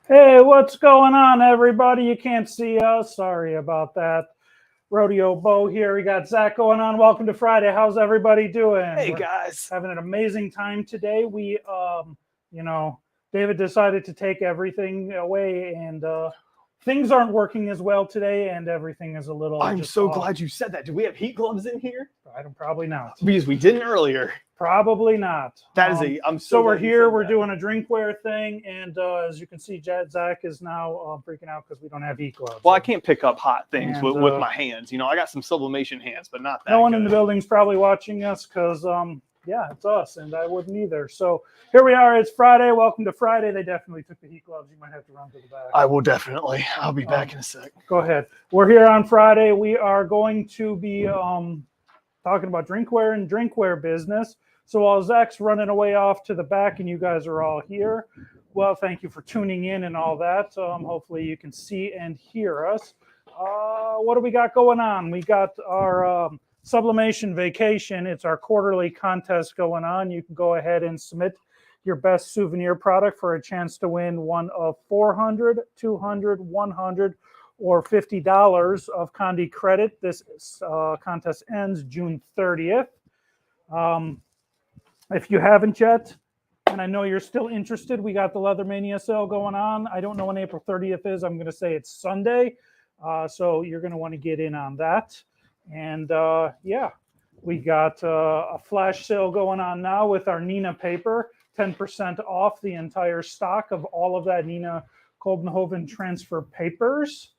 Hey, what's going on, everybody? You can't see us. Sorry about that. Rodeo Bo here. We got Zach going on. Welcome to Friday. How's everybody doing? Hey, guys. Having an amazing time today. David decided to take everything away, and things aren't working as well today, and everything is a little. I'm so glad you said that. Do we have heat gloves in here? Probably not. Because we didn't earlier. Probably not. That is I'm so we're here. We're doing a drinkware thing, and as you can see, Zach is now freaking out because we don't have heat gloves. Well, I can't pick up hot things with my hands. You know, I got some sublimation hands, but not that. No one in the building's probably watching us because, yeah, it's us, and I wouldn't either. So here we are. It's Friday. Welcome to Friday. They definitely took the heat gloves. You might have to run to the back. I will definitely. I'll be back in a sec. Go ahead. We're here on Friday. We are going to be talking about drinkware and drinkware business. So while Zach's running away off to the back and you guys are all here, well, thank you for tuning in and all that. Hopefully you can see and hear us. What do we got going on? We got our sublimation vacation. It's our quarterly contest going on. You can go ahead and submit your best souvenir product for a chance to win one of $400, $200, $100, or $50 of Condi credit. This contest ends June 30th. If you haven't yet, and I know you're still interested, we got the Leather Mania sale going on. I don't know when April 30th is. I'm going to say it's Sunday. So you're going to want to get in on that. And yeah, we got a flash sale going on now with our Nina paper, 10% off the entire stock of all of that Nina Koldenhoven transfer papers.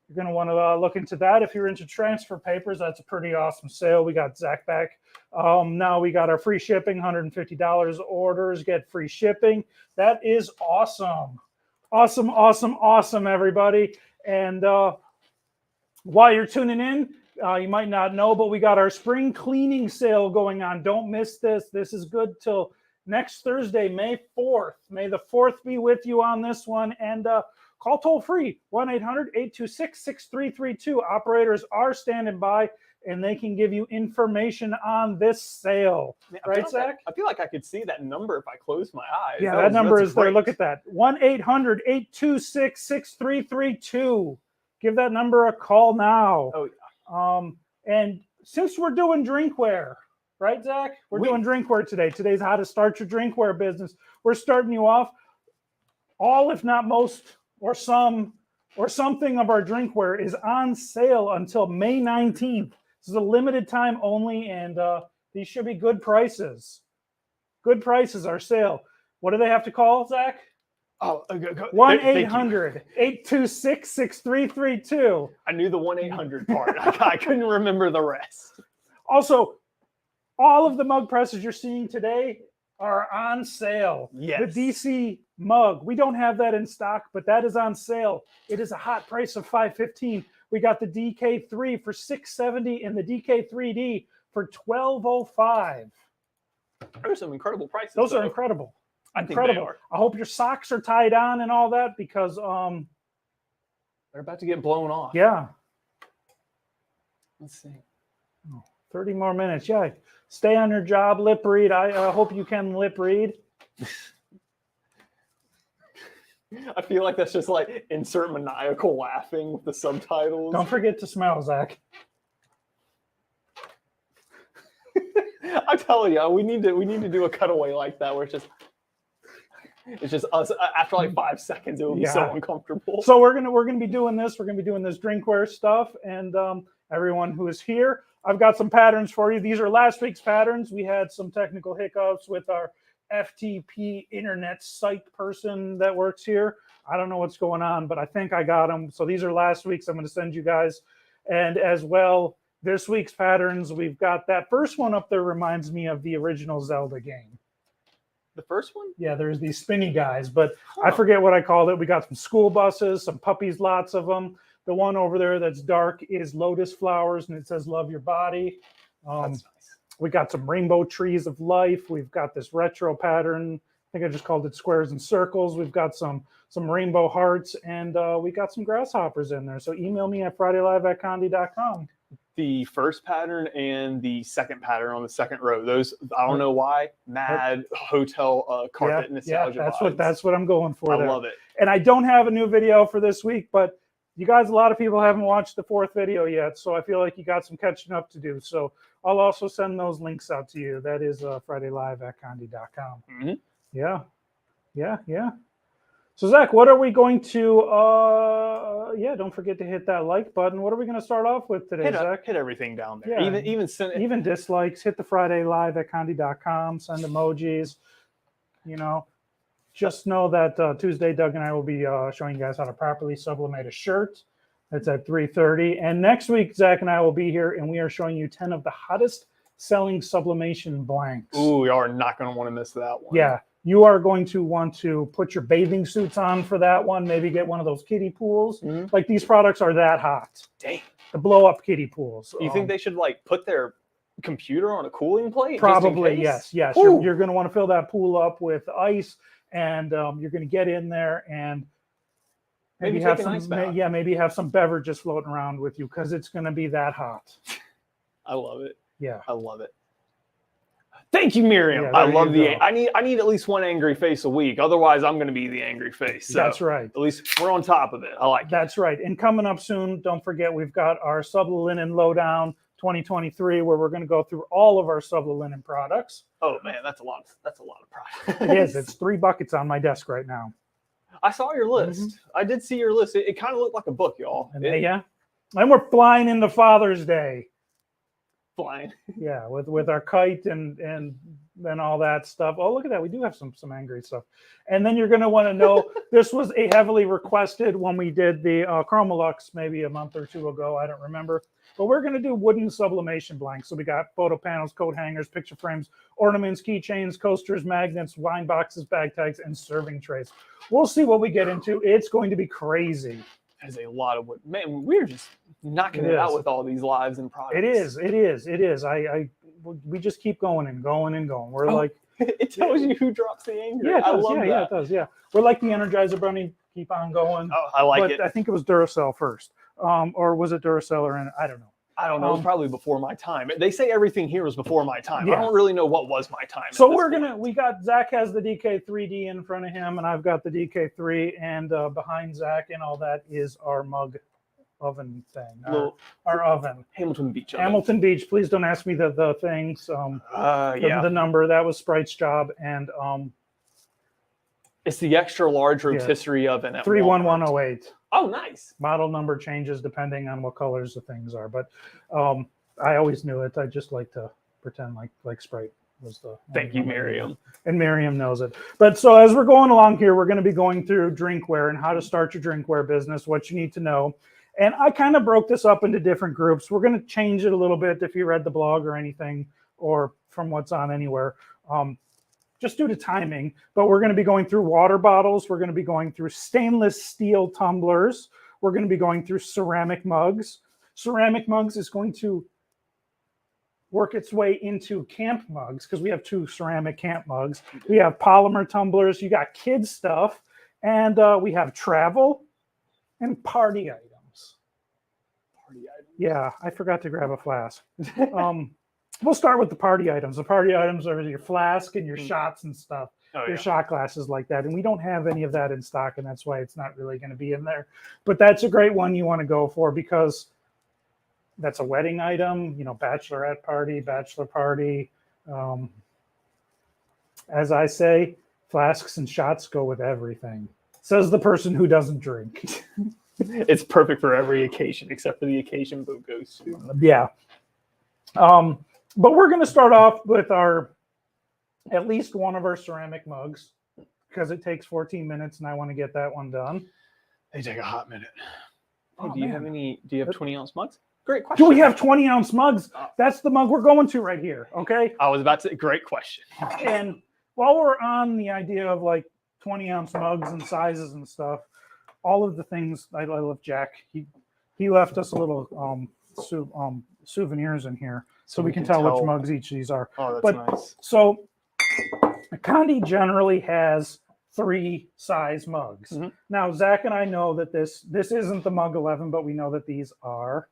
You're going to want to look into that. If you're into transfer papers, that's a pretty awesome sale. We got Zach back. Now we got our free shipping, $150 orders, get free shipping. That is awesome. Awesome, awesome, awesome, everybody. And while you're tuning in, you might not know, but we got our spring cleaning sale going on. Don't miss this. This is good till next Thursday, May 4th. May the 4th be with you on this one. And call toll free, 1-800-826-6332. Operators are standing by, and they can give you information on this sale. Right, Zach? I feel like I could see that number if I close my eyes. Yeah, that number is there. Look at that. 1-800-826-6332. Give that number a call now. Oh, yeah. And since we're doing drinkware, right, Zach? We're doing drinkware today. Today's how to start your drinkware business. We're starting you off. All, if not most, or something of our drinkware is on sale until May 19th. This is a limited time only, and these should be good prices. Good prices are sale. What do they have to call, Zach? 1-800-826-6332. I knew the 1-800 part. I couldn't remember the rest. Also, all of the mug presses you're seeing today are on sale. Yes. The DC mug, we don't have that in stock, but that is on sale. It is a hot price of $515. We got the DK3 for $670 and the DK3D for $1205. Those are some incredible prices. Those are incredible. I think they are. I hope your socks are tied on and all that because they're about to get blown off. Yeah. Let's see. 30 more minutes. Yeah. Stay on your job. Lip read. I hope you can lip read. I feel like that's just like insert maniacal laughing with the subtitles. Don't forget to smile, Zach. I'm telling you, we need to do a cutaway like that where it's just us after like 5 seconds. It will be so uncomfortable. So we're gonna be doing this. We're gonna be doing this drinkware stuff, and everyone who is here, I've got some patterns for you. These are last week's patterns. We had some technical hiccups with our FTP internet site person that works here. I don't know what's going on, but I think I got them. So these are last week's. I'm going to send you guys. And as well, this week's patterns, we've got that first one up there reminds me of the original Zelda game. The first one? Yeah, there's these spinny guys, but I forget what I called it. We got some school buses, some puppies, lots of them. The one over there that's dark is lotus flowers, and it says love your body. That's nice. We got some rainbow trees of life. We've got this retro pattern. I think I just called it squares and circles. We've got some rainbow hearts, and we got some grasshoppers in there. So email me at fridaylive@condi.com. The first pattern and the second pattern on the second row. Those, I don't know why, mad hotel carpet nostalgia. Yeah, that's what I'm going for. I love it. And I don't have a new video for this week, but you guys, a lot of people haven't watched the fourth video yet, so I feel like you got some catching up to do. So I'll also send those links out to you. That is fridaylive@condi.com. Mm-hmm. Yeah. So Zach, what are we going to? Don't forget to hit that like button. What are we going to start off with today, Zach? Hit everything down there. Yeah. Even dislikes. Hit the fridaylive@condi.com. Send emojis. Just know that Tuesday, Doug and I will be showing you guys how to properly sublimate a shirt. That's at 3:30. And next week, Zach and I will be here, and we are showing you 10 of the hottest selling sublimation blanks. Ooh, you are not going to want to miss that one. Yeah. You are going to want to put your bathing suits on for that one. Maybe get one of those kiddie pools. Mm-hmm. Like, these products are that hot. Dang. The blow-up kiddie pools. You think they should, put their computer on a cooling plate? Probably, yes. You're going to want to fill that pool up with ice, and you're going to get in there and maybe have some beverages floating around with you because it's going to be that hot. I love it. Yeah. I love it. Thank you, Miriam. Yeah, I love I need at least one angry face a week. Otherwise, I'm going to be the angry face. So that's right. At least we're on top of it. I like it. That's right. And coming up soon, don't forget, we've got our Sublinen Lowdown 2023, where we're going to go through all of our Sublinen products. Oh man, that's a lot of products. It is. It's 3 buckets on my desk right now. I saw your list. Mm-hmm. I did see your list. It kind of looked like a book, y'all. And we're flying into Father's Day. Flying. Yeah, with our kite and all that stuff. Oh, look at that. We do have some angry stuff. And then you're going to want to know, this was a heavily requested when we did the Chromolux maybe a month or 2 ago. I don't remember. But we're going to do wooden sublimation blanks. So we got photo panels, coat hangers, picture frames, ornaments, keychains, coasters, magnets, wine boxes, bag tags, and serving trays. We'll see what we get into. It's going to be crazy. There's a lot of wood. Man, we're just knocking it out with all these lives and products. It is. We just keep going and going and going. We're it tells you who drops the anger. Yeah, it does. Yeah, it does. Yeah, we're like the Energizer Bunny. Keep on going. Oh, I like it. I think it was Duracell first, or was it Duracell or I don't know. I don't know. It was probably before my time. They say everything here was before my time. Yeah. I don't really know what was my time. So Zach has the DK3D in front of him, and I've got the DK3, and behind Zach and all that is our mug oven thing. Our oven. Hamilton Beach oven. Hamilton Beach. Please don't ask me the things. The number. That was Sprite's job, and it's the extra large rotisserie oven at 31108. Oh, nice. Model number changes depending on what colors the things are, but I always knew it. I just like to pretend like Sprite was the. Thank you, Miriam. And Miriam knows it. But so as we're going along here, we're going to be going through drinkware and how to start your drinkware business, what you need to know. And I kind of broke this up into different groups. We're going to change it a little bit if you read the blog or anything, or from what's on anywhere. Just due to timing, but we're going to be going through water bottles. We're going to be going through stainless steel tumblers. We're going to be going through ceramic mugs. Ceramic mugs is going to work its way into camp mugs because we have 2 ceramic camp mugs. We have polymer tumblers. You got kids stuff, and we have travel and party items. Yeah, I forgot to grab a flask. We'll start with the party items. The party items are your flask and your shots and stuff, your shot glasses like that. And we don't have any of that in stock, and that's why it's not really going to be in there. But that's a great one you want to go for because that's a wedding item, bachelorette party, bachelor party. As I say, flasks and shots go with everything. Says the person who doesn't drink. It's perfect for every occasion except for the occasion Bo goes to. Yeah. But we're going to start off with our at least one of our ceramic mugs because it takes 14 minutes and I want to get that one done. They take a hot minute. Hey, Oh, do you man. have 20-ounce mugs? Great question. Do we have 20-ounce mugs? That's the mug we're going to right here. Okay. I was about to say, great question. And while we're on the idea of like 20-ounce mugs and sizes and stuff, all of the things I love Jack. He left us a little souvenirs in here so we can tell which mugs each of these are. Oh, that's nice. So Condi generally has 3 size mugs. Mm-hmm. Now Zach and I know that this isn't the mug 11, but we know that these are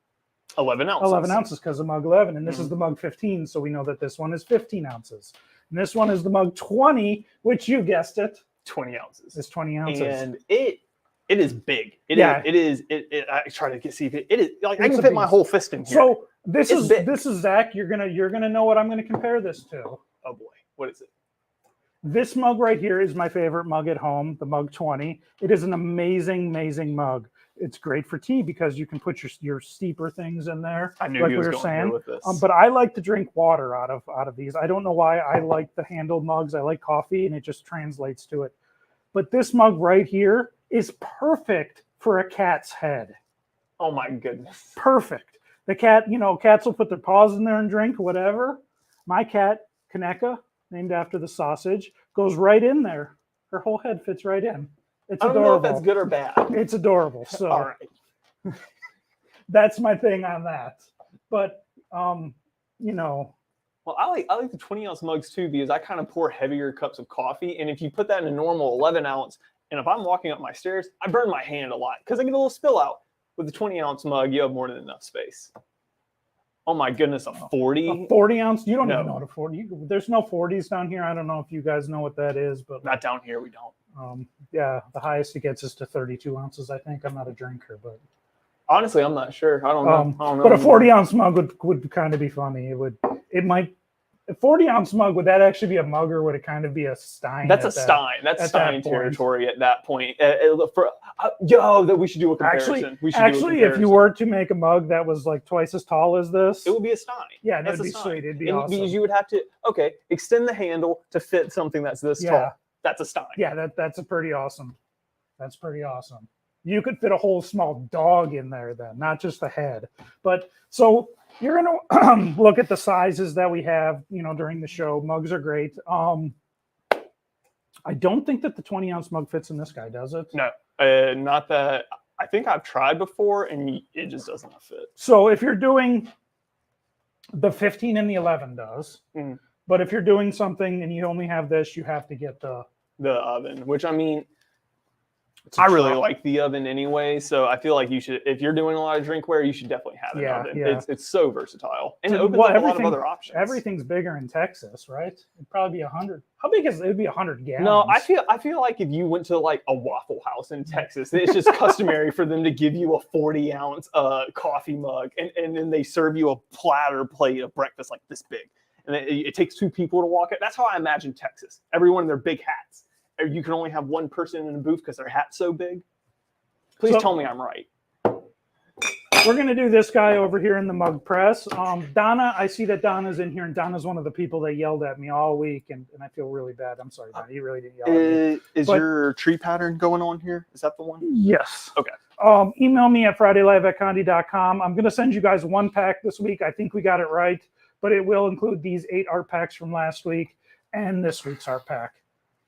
11 ounces. 11 ounces because of mug 11, and this is the mug 15, so we know that this one is 15 ounces. And this one is the mug 20, which you guessed it, 20 ounces. It's 20 ounces. And it is big. It is. I try to see if it is like I can fit my whole fist in here. So this is Zach. You're gonna know what I'm gonna compare this to. Oh boy, what is it? This mug right here is my favorite mug at home, the mug 20. It is an amazing mug. It's great for tea because you can put your steeper things in there. I knew like he was we were going saying. here with this. But I like to drink water out of these. I don't know why I like the handled mugs. I like coffee, and it just translates to it. But this mug right here is perfect for a cat's head. Oh my goodness. Perfect. The cat, cats will put their paws in there and drink whatever. My cat, Kaneka, named after the sausage, goes right in there. Her whole head fits right in. It's I don't adorable. know if that's good or bad. It's adorable. So all right. That's my thing on that. But Well, I like the 20-ounce mugs too because I kind of pour heavier cups of coffee, and if you put that in a normal 11-ounce, and if I'm walking up my stairs, I burn my hand a lot because I get a little spill out. With the 20-ounce mug, you have more than enough space. Oh my goodness, a 40? A 40 ounce? You don't even know what a 40. There's no 40s down here. I don't know if you guys know what that is, but not down here. We don't. Yeah, the highest it gets is to 32 ounces. I think I'm not a drinker, but honestly, I'm not sure. I don't know. But a 40-ounce mug would kind of be funny. A 40-ounce mug, would that actually be a mug or would it kind of be a stein? That's a stein. That's stein territory at that point. That we should do a comparison. Actually, if you were to make a mug that was like twice as tall as this, it would be a stein. Yeah, that would be sweet. It'd be awesome. Because you would have to extend the handle to fit something that's this tall. That's a stein. Yeah, that's pretty awesome. That's pretty awesome. You could fit a whole small dog in there then, not just the head. But so you're going to look at the sizes that we have, during the show. Mugs are great. I don't think that the 20-ounce mug fits in this guy, does it? No, not that. I think I've tried before, and it just doesn't fit. So if you're doing the 15 and the 11 does. Mm. But if you're doing something and you only have this, you have to get the oven, which I mean, I really like the oven anyway, so I feel like you should, if you're doing a lot of drinkware, you should definitely have an oven. Yeah. It's so versatile, and it opens up a lot of other options. Everything's bigger in Texas, right? It'd probably be 100. How big is it? It'd be 100 gallons. No, I feel like if you went to like a Waffle House in Texas, it's just customary for them to give you a 40-ounce coffee mug, and then they serve you a platter plate of breakfast like this big, and it takes 2 people to walk it. That's how I imagine Texas. Everyone in their big hats. You can only have one person in the booth because their hat's so big. Please tell me I'm right. We're going to do this guy over here in the mug press. Donna, I see that Donna's in here, and Donna's one of the people that yelled at me all week, and I feel really bad. I'm sorry, Donna. You really didn't yell at me. Is your tree pattern going on here? Is that the one? Yes. Okay. Email me at fridaylive@condi.com. I'm going to send you guys one pack this week. I think we got it right, but it will include these 8 art packs from last week and this week's art pack.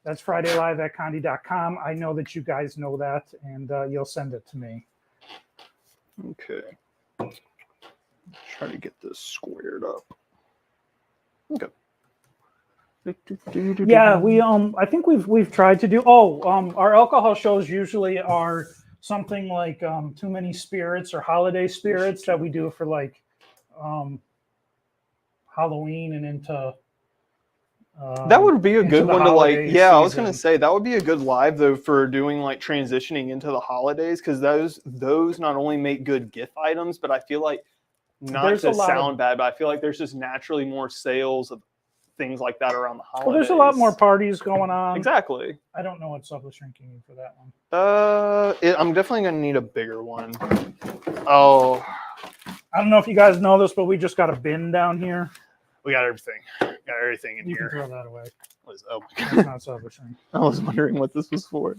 That's fridaylive@condi.com. I know that you guys know that, and you'll send it to me. Okay. Try to get this squared up. Okay. Yeah, we I think we've tried to do. Our alcohol shows usually are something like Too Many Spirits or Holiday Spirits that we do for like Halloween and into. That would be a good one to like. Yeah, season. I was gonna say that would be a good live though for doing like transitioning into the holidays, because those not only make good gift items, but I feel like not to sound bad, but I feel like there's just naturally more sales of things like that around the holidays. Well, there's a lot more parties going on. Exactly. I don't know what sublet shrink you need for that one. I'm definitely gonna need a bigger one. Oh, I don't know if you guys know this, but we just got a bin down here. we got everything. Got everything in You here. can throw that away. Oh my That's god! not sublimation. I was wondering what this was for.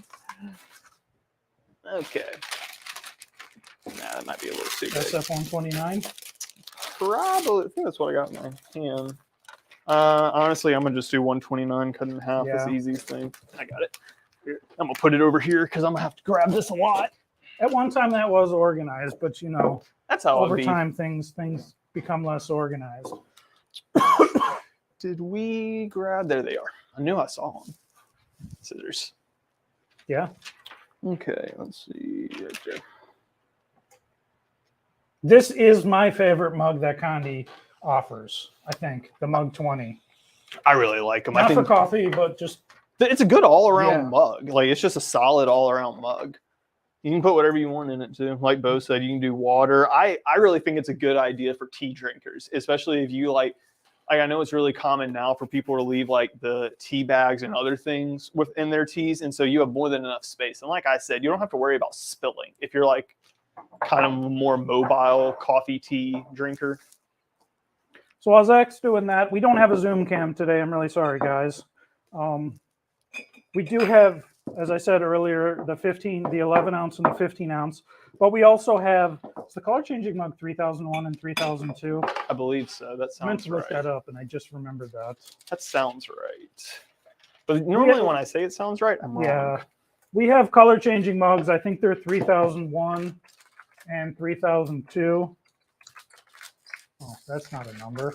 Okay. Nah, that might be a little too big. SF-129. Probably. I think that's what I got in my hand. Honestly, I'm gonna just do 129, cut it in half. That's the Yeah. easiest thing. I got it. Here. I'm gonna put it over here because I'm gonna have to grab this a lot. At one time that was organized, but you know, That's how over it be. time things become less organized. Did we grab? There they are. I knew I saw them. Scissors. Yeah. Okay, let's see. Right there. This is my favorite mug that Condi offers. I think the Mug 20. I really like them. Not I for think coffee, but just it's a good all-around Yeah. mug. Like it's just a solid all-around mug. You can put whatever you want in it too. Like Bo said, you can do water. I really think it's a good idea for tea drinkers, especially if you like I know it's really common now for people to leave like the tea bags and other things within their teas, and so you have more than enough space. And like I said, you don't have to worry about spilling if you're like kind of a more mobile coffee tea drinker. So while Zach's doing that, we don't have a Zoom cam today. I'm really sorry, guys. We do have, as I said earlier, the 11 ounce and the 15 ounce, but we also have it's the color changing mug 3001 and 3002. I believe so. That I meant sounds to look right. that up, and I just remembered that. That sounds right. But normally when I say it sounds right, I'm wrong. Yeah, we have color changing mugs. I think they're 3001 and 3002. Oh, that's not a number.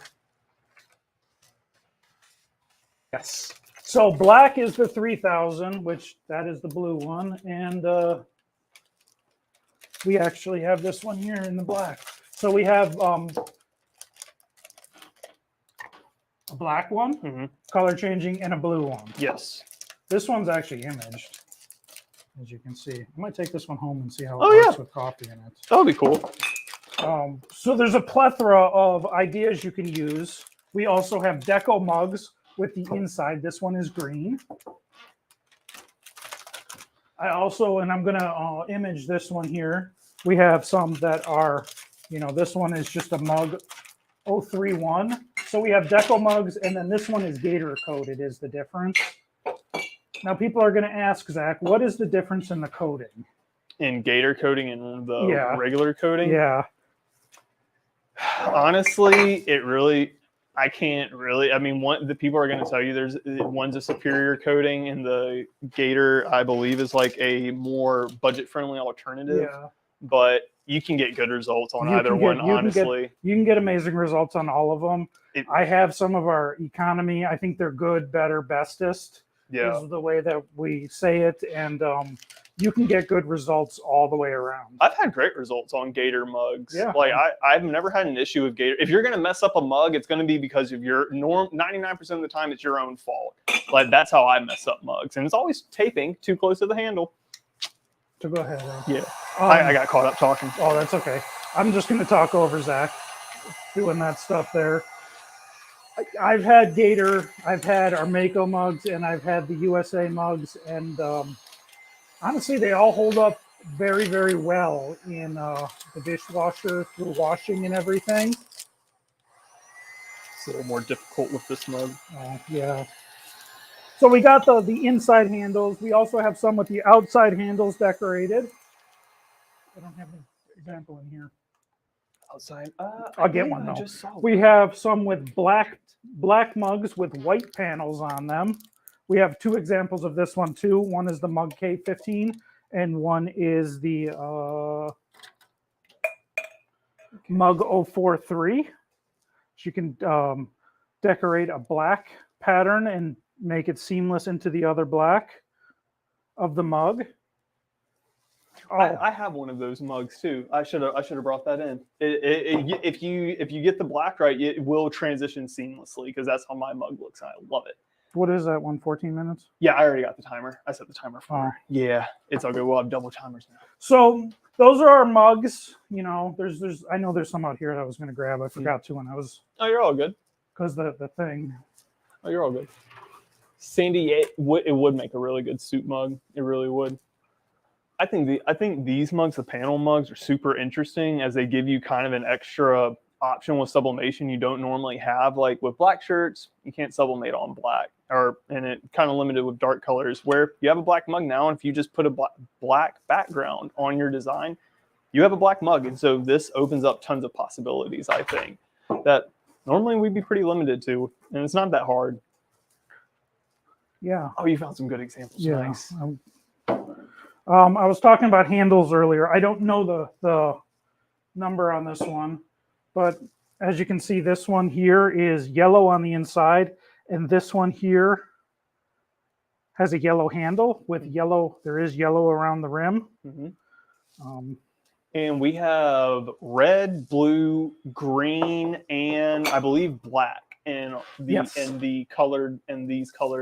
Yes. So black is the 3000, which that is the blue one, and we actually have this one here in the black. So we have a black one, color changing, and a blue one. Yes. This one's actually imaged, as you can see. I might take this one home and see how it works with coffee in it. That would be cool. So there's a plethora of ideas you can use. We also have deco mugs with the inside. This one is green. I also, and I'm going to image this one here. We have some that are, this one is just a mug 031. So we have deco mugs, and then this one is Gator coated is the difference. Now people are going to ask, Zach, what is the difference in the coating? In Gator coating and the regular coating? Yeah. Honestly, I can't really. I mean, the people are going to tell you one's a superior coating, and the Gator, I believe, is like a more budget-friendly alternative. Yeah. But you can get good results on either one, honestly. You can get amazing results on all of them. I have some of our economy. I think they're good, better, bestest. Yeah. Is the way that we say it. And you can get good results all the way around. I've had great results on Gator mugs. Yeah. Like I've never had an issue with Gator. If you're going to mess up a mug, it's going to be because of 99% of the time, it's your own fault. Like that's how I mess up mugs. And it's always taping too close to the handle. So go ahead. Yeah. I got caught up talking. Oh, that's okay. I'm just going to talk over Zach doing that stuff there. I've had Gator, I've had our Mako mugs, and I've had the USA mugs, and honestly, they all hold up very, very well in the dishwasher through washing and everything. It's a little more difficult with this mug. Yeah. So we got the inside handles. We also have some with the outside handles decorated. I don't have an example in here. Outside. I'll get one though. We have some with black mugs with white panels on them. We have two examples of this one too. One is the Mug K15 and one is the Mug 043. So you can decorate a black pattern and make it seamless into the other black of the mug. I have one of those mugs too. I should have brought that in. If you get the black right, it will transition seamlessly because that's how my mug looks. And I love it. What is that one? 14 minutes? Yeah, I already got the timer. I set the timer for her. Yeah, it's all good. We'll have double timers now. So those are our mugs. There's I know there's some out here that I was going to grab. I forgot to when I was. Oh, you're all good. Because the thing. Oh, you're all good. Sandy, it would make a really good soup mug. It really would. I think these mugs, the panel mugs, are super interesting as they give you kind of an extra option with sublimation you don't normally have. Like with black shirts, you can't sublimate on black, and it kind of limited with dark colors. Where you have a black mug now, and if you just put a black background on your design, you have a black mug. And so this opens up tons of possibilities, I think, that normally we'd be pretty limited to, and it's not that hard. Yeah. Oh, you found some good examples. Yeah. Nice. I was talking about handles earlier. I don't know the number on this one, but as you can see, this one here is yellow on the inside, and this one here has a yellow handle with yellow. There is yellow around the rim. Mm-hmm. And we have red, blue, green, and I believe black, and these colored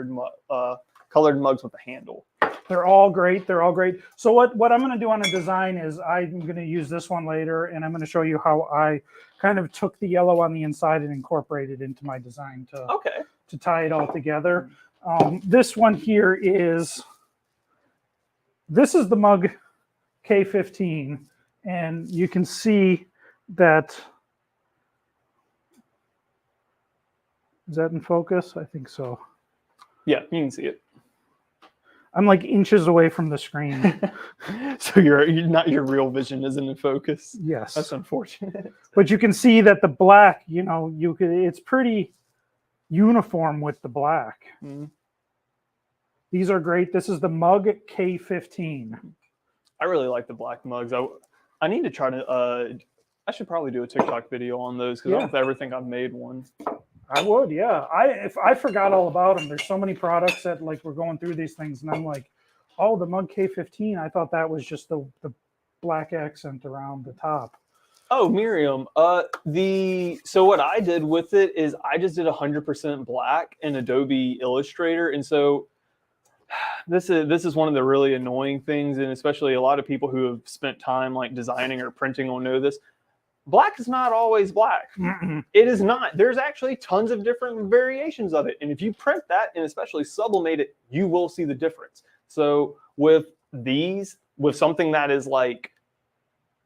mugs with a handle. They're all great. They're all great. So what I'm going to do on a design is I'm going to use this one later, and I'm going to show you how I kind of took the yellow on the inside and incorporated it into my design to tie it all together. This one here is the mug K15, and you can see that. Is that in focus? I think so. Yeah, you can see it. I'm like inches away from the screen. So you're not, your real vision isn't in focus. Yes. That's unfortunate. But you can see that the black, it's pretty uniform with the black. Mm-hmm. These are great. This is the mug K15. I really like the black mugs. I need to try to, I should probably do a TikTok video on those because I don't ever think I've made one. I would, yeah. If I forgot all about them. There's so many products that like we're going through these things, and I'm like, oh, the mug K15. I thought that was just the black accent around the top. Oh, Miriam. So what I did with it is I just did 100% black in Adobe Illustrator, and so this is one of the really annoying things, and especially a lot of people who have spent time like designing or printing will know this. Black is not always black. Mm-mm. It is not. There's actually tons of different variations of it. And if you print that and especially sublimate it, you will see the difference. So with something that is like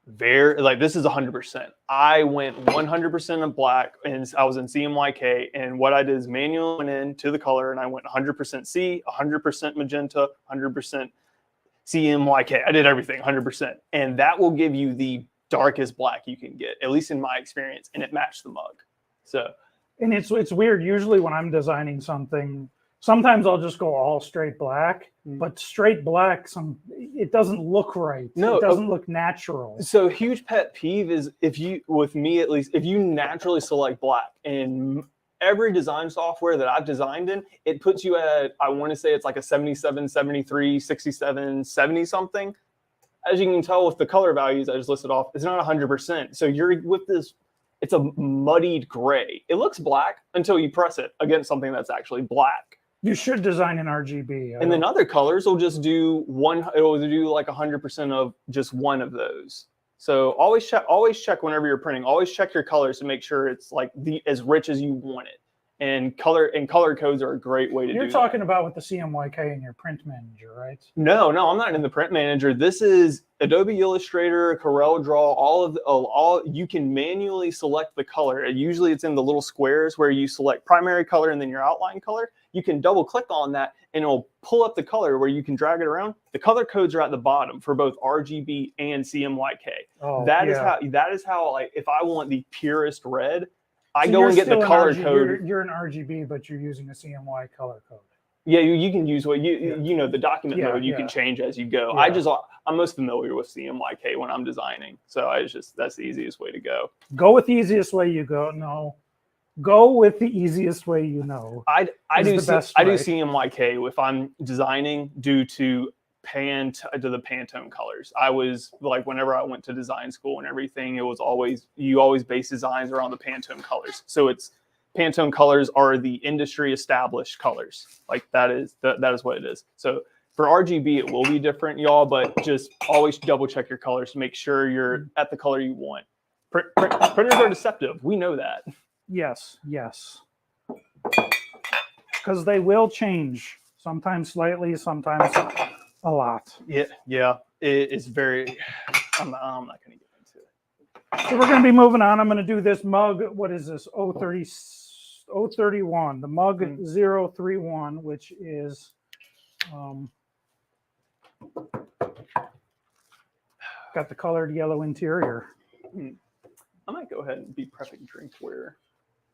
this is 100%. I went 100% of black, and I was in CMYK. And what I did is manually went into the color, and I went 100% C, 100% magenta, 100% CMYK. I did everything 100%. And that will give you the darkest black you can get, at least in my experience, and it matched the mug. So, and it's weird. Usually when I'm designing something, sometimes I'll just go all straight black, but straight black, it doesn't look right. No, it doesn't look natural. So huge pet peeve is with me at least, if you naturally select black, and every design software that I've designed in, it puts you at, I want to say it's like a 77, 73, 67, 70 something. As you can tell with the color values I just listed off, it's not 100%. So you're with this, it's a muddied gray. It looks black until you press it against something that's actually black. You should design an RGB. And then other colors will just do it'll do like 100% of just one of those. So always check whenever you're printing. Always check your colors to make sure it's like as rich as you want it. And color codes are a great way to do that. You're talking about with the CMYK in your print manager, right? No, I'm not in the print manager. This is Adobe Illustrator, Corel Draw, all you can manually select the color. Usually it's in the little squares where you select primary color and then your outline color. You can double click on that and it'll pull up the color where you can drag it around. The color codes are at the bottom for both RGB and CMYK. Oh, that is how like if I want the purest red, I go and get the color code. You're an RGB, but you're using a CMY color code. Yeah, you can use the document mode you can change as you go. Yeah. I'm most familiar with CMYK when I'm designing, so that's the easiest way to go. Go with the easiest way you go. No, go with the easiest way you know. I do CMYK if I'm designing due to the Pantone colors. I was like, whenever I went to design school and everything, it was you always base designs around the Pantone colors. So Pantone colors are the industry established colors. Like that is what it is. So for RGB, it will be different, y'all, but just always double check your colors to make sure you're at the color you want. Printers are deceptive. We know that. Yes. Because they will change. Sometimes slightly, sometimes a lot. Yeah. It is very. I'm not going to get into it. So we're going to be moving on. I'm going to do this mug. What is this? 031. The mug 031, which is got the colored yellow interior. I might go ahead and be prepping drinkware,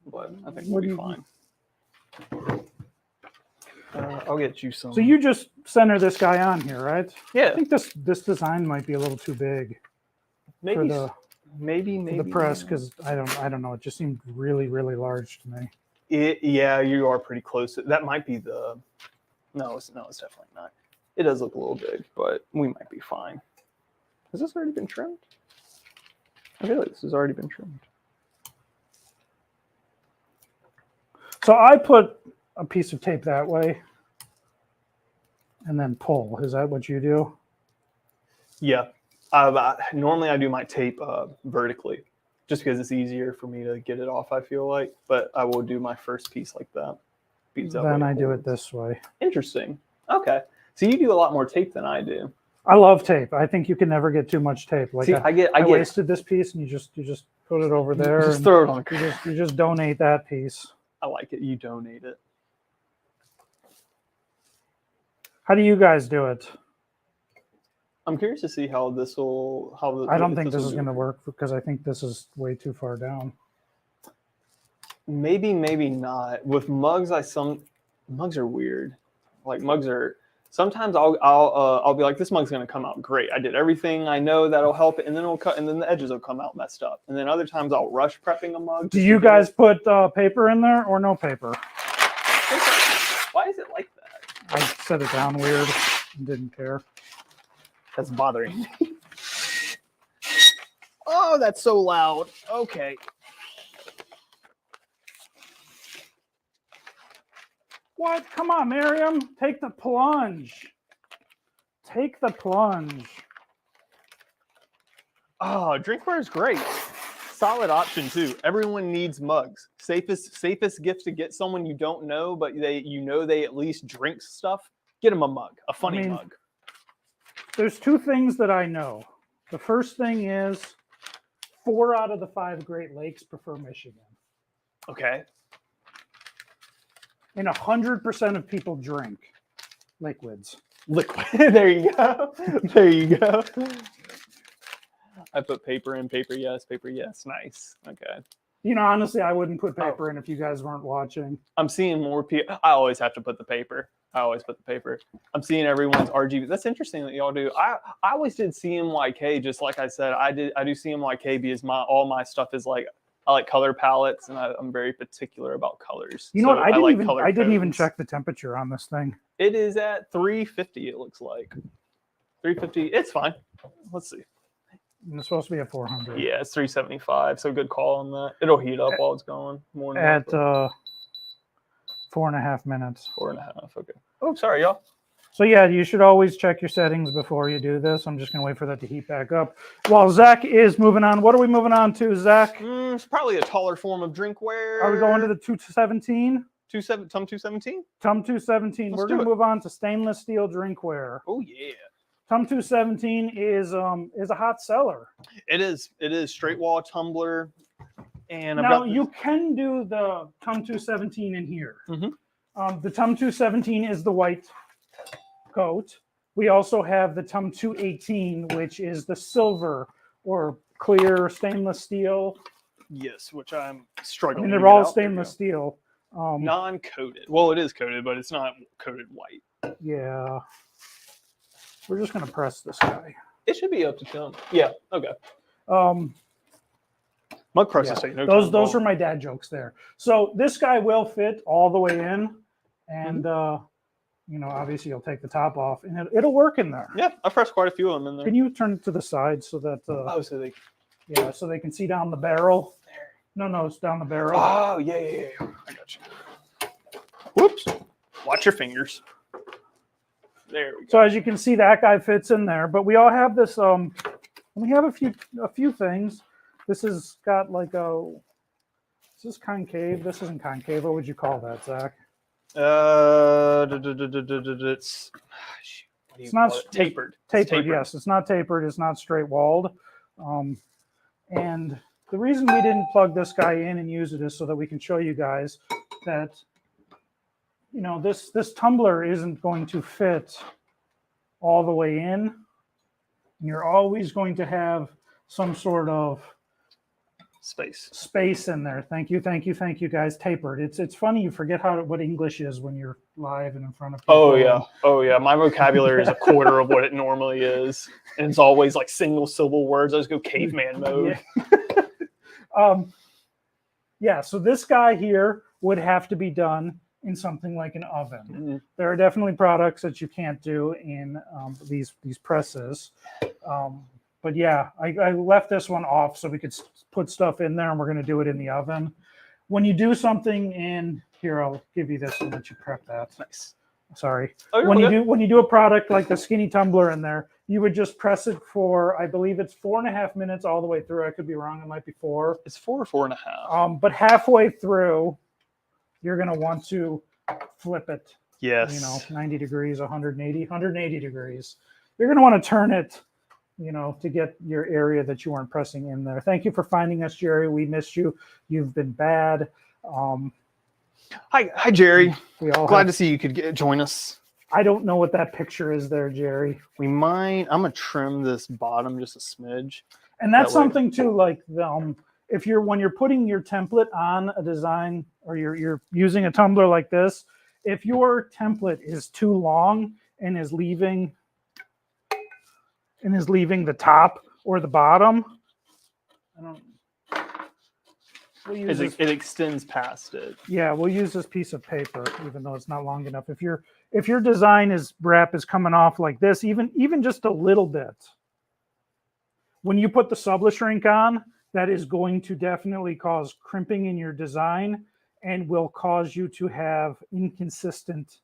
but I think What we'll do be you- fine. I'll get you some. So you just center this guy on here, right? Yeah, I think this design might be a little too big maybe for the press, because I don't know. It just seemed really, really large to me. Yeah, you are pretty close. That might be the. No, it's definitely not. It does look a little big, but we might be fine. Has this already been trimmed? I feel like this has already been trimmed. So I put a piece of tape that way and then pull. Is that what you do? Yeah. Normally I do my tape vertically, just because it's easier for me to get it off, I feel like. But I will do my first piece like that. Then I do it this way. Interesting. Okay. So you do a lot more tape than I do. I love tape. I think you can never get too much tape. Like See, I wasted this piece, and you just put it over there. Just and throw it on. you just donate that piece. I like it. You donate it. How do you guys do it? I'm curious to see how this will. I don't think this is going to work because I think this is way too far down. Maybe not. With mugs, mugs are weird. Like mugs are. Sometimes I'll be like, this mug's gonna come out great. I did everything I know that'll help it, and then it'll cut, and then the edges will come out messed up. And then other times I'll rush prepping a mug. Do you guys put paper in there or no paper? Why is it like that? I set it down weird and didn't care. That's bothering me. Oh, that's so loud. Okay. What? Come on, Miriam. Take the plunge. Take the plunge. Oh, drinkware is great. Solid option too. Everyone needs mugs. Safest gift to get someone you don't know, but they at least drink stuff. Get them a mug, a funny mug. There's two things that I know. The first thing is 4 out of the 5 Great Lakes prefer Michigan. Okay. And 100% of people drink liquids. Liquid. There you go. There you go. I put paper in. Paper yes. Paper yes. Nice. Okay. You know, honestly, I wouldn't put paper in if you guys weren't watching. I'm seeing more people. I always have to put the paper. I'm seeing everyone's RGB. That's interesting that y'all do. I always did CMYK, just like I said. I do CMYK because all my stuff is like, I like color palettes, and I'm very particular about colors. You know what? I didn't even check the temperature on this thing. It is at 350. It looks like 350. It's fine. Let's see. And it's supposed to be at 400. Yeah, it's 375. So good call on that. It'll heat up while it's going. More than at that, 4.5 minutes. 4.5. Okay. Oh, sorry, y'all. So yeah, you should always check your settings before you do this. I'm just going to wait for that to heat back up. While Zach is moving on, what are we moving on to, Zach? It's probably a taller form of drinkware. Are we going to the 217? TUM 217? TUM 217. We're going to move on to stainless steel drinkware. Oh yeah. TUM 217 is a hot seller. It is straight wall tumbler. And now you can do the TUM 217 in here. Mm-hmm. The TUM 217 is the white coat. We also have the TUM 218, which is the silver or clear stainless steel. Yes, which I'm struggling. I mean, they're all stainless steel. Non-coated. Well, it is coated, but it's not coated white. Yeah. We're just going to press this guy. It should be up to 10. Yeah, okay. Mug presses say no. Those are my dad jokes there. So this guy will fit all the way in, and obviously you'll take the top off, and it'll work in there. Yeah, I've pressed quite a few of them in there. Can you turn it to the side so that? So they can see down the barrel. No, it's down the barrel. Oh yeah. I got you. Whoops! Watch your fingers. There we go. So as you can see, that guy fits in there. But we all have this. We have a few things. This has got like is this concave? This isn't concave. What would you call that, Zach? It's not tapered. Tapered, yes. It's not tapered. It's not straight walled. And the reason we didn't plug this guy in and use it is so that we can show you guys that, you know, this tumbler isn't going to fit all the way in. You're always going to have some sort of space in there. Thank you guys. Tapered. It's funny, you forget what English is when you're live and in front of people. Oh yeah, my vocabulary is a quarter of what it normally is, and it's always like single syllable words. I just go caveman mode. Yeah. So this guy here would have to be done in something like an oven. Mm-hmm. There are definitely products that you can't do in these presses. But yeah, I left this one off so we could put stuff in there, and we're going to do it in the oven. When you do something in here, I'll give you this and let you prep that. Nice. Sorry. Oh, when you do a product like the skinny tumbler in there, you would just press it for, I believe it's 4.5 minutes all the way through. I could be wrong. It might be 4. It's 4 or 4.5. But halfway through, you're going to want to flip it. Yes. You know, 90 degrees, 180 degrees. You're going to want to turn it, you know, to get your area that you weren't pressing in there. Thank you for finding us, Jerry. We missed you. You've been bad. Hi, Jerry. We all glad to see you could join us. I don't know what that picture is there, Jerry. I'm gonna trim this bottom just a smidge. And that's something too, like when you're putting your template on a design, or you're using a tumbler like this, if your template is too long and is leaving the top or the bottom, it extends past it. Yeah, we'll use this piece of paper, even though it's not long enough. If your design wrap is coming off like this, even just a little bit, when you put the sublishrink on, that is going to definitely cause crimping in your design and will cause you to have inconsistent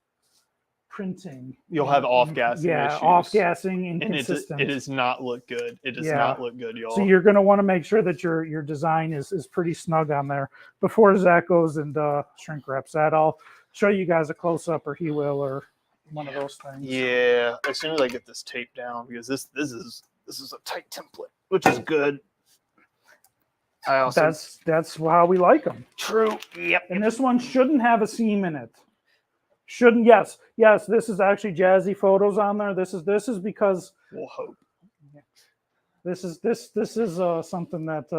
printing. You'll have off-gassing issues. Off-gassing, inconsistent. And it does not look good. It does not look good, y'all. So you're going to want to make sure that your design is pretty snug on there before Zach goes and shrink wraps that. I'll show you guys a close-up, or he will, or one of those things. Yeah, as soon as I get this tape down, because this is a tight template, which is good. That's how we like them. True. Yep. And this one shouldn't have a seam in it. Shouldn't. Yes. This is actually jazzy photos on there. This is because we'll hope. This is something that.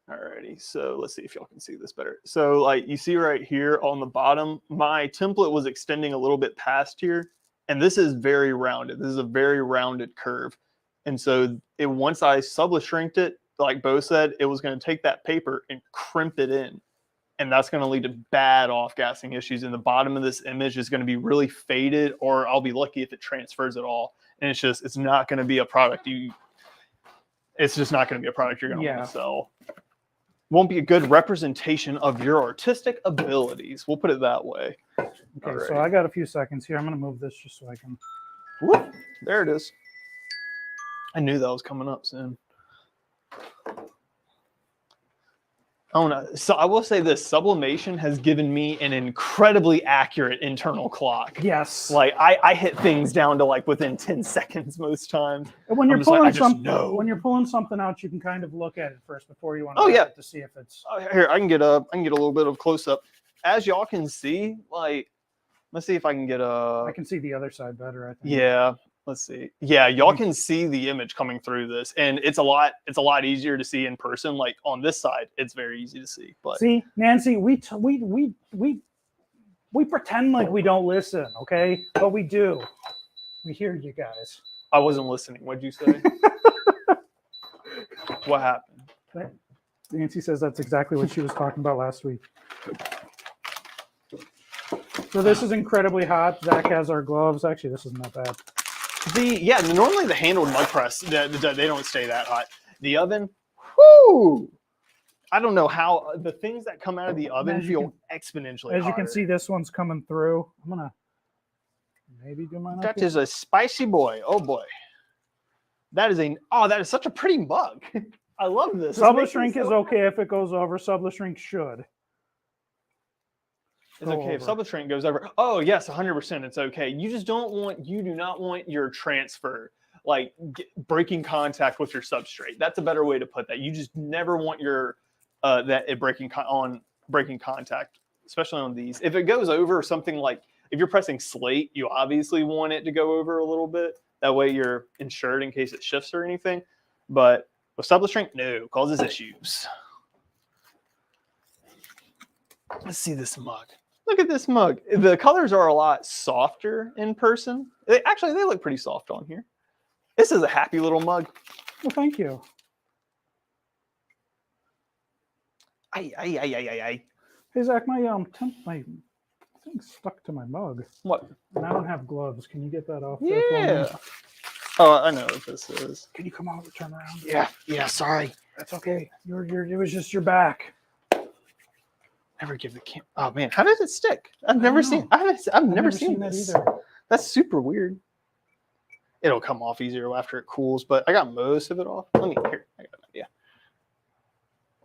Alrighty. So let's see if y'all can see this better. So like you see right here on the bottom, my template was extending a little bit past here, and this is very rounded. This is a very rounded curve, and so once I subshrinked it, like Bo said, it was going to take that paper and crimp it in. And that's going to lead to bad off-gassing issues. And the bottom of this image is going to be really faded, or I'll be lucky if it transfers at all. And it's not going to be a product it's just not going to be a product you're going to want to sell. Won't be a good representation of your artistic abilities. We'll put it that way. Okay, so I got a few seconds here. I'm going to move this just so I can. Whoop, there it is. I knew that was coming up soon. Oh no! So I will say this: sublimation has given me an incredibly accurate internal clock. Yes. Like I hit things down to like within 10 seconds most times. And when you're pulling something out, you can kind of look at it first before you want to see if it's. Oh, here I can get a little bit of close up. As y'all can see, like let's see if I can get a. I can see the other side better, I think. Yeah. Let's see. Yeah, y'all can see the image coming through this, and it's a lot easier to see in person. Like on this side, it's very easy to see. But see, Nancy, we pretend like we don't listen, okay? But we do. We hear you guys. I wasn't listening. What'd you say? What happened? Nancy says that's exactly what she was talking about last week. So this is incredibly hot. Zach has our gloves. Actually, this isn't that bad. Normally the handled mug press, they don't stay that hot. The oven, whoo! I don't know how the things that come out of the oven feel exponentially hotter. As you can see, this one's coming through. I'm gonna maybe do mine. That is a spicy boy. Oh boy, that is such a pretty mug. I love this. Sublishrink is okay if it goes over. Sublishrink should. It's okay if sublishrink goes over. Oh yes, 100%. It's okay. You do not want your transfer like breaking contact with your substrate. That's a better way to put that. You just never want your breaking contact, especially on these. If it goes over something like, if you're pressing slate, you obviously want it to go over a little bit. That way you're insured in case it shifts or anything. But with subless shrink, no, causes issues. Let's see this mug. Look at this mug. The colors are a lot softer in person. They look pretty soft on here. This is a happy little mug. Well, thank you. Ay. Hey Zach, my thing's stuck to my mug. What? And I don't have gloves. Can you get that off? Yeah. Oh, I know what this is. Can you come out and turn around? Yeah. Sorry. That's okay. It was just your back. Never give the camera. Oh man, how does it stick? I've never seen this. Either. That's super weird. It'll come off easier after it cools, but I got most of it off. I got an idea.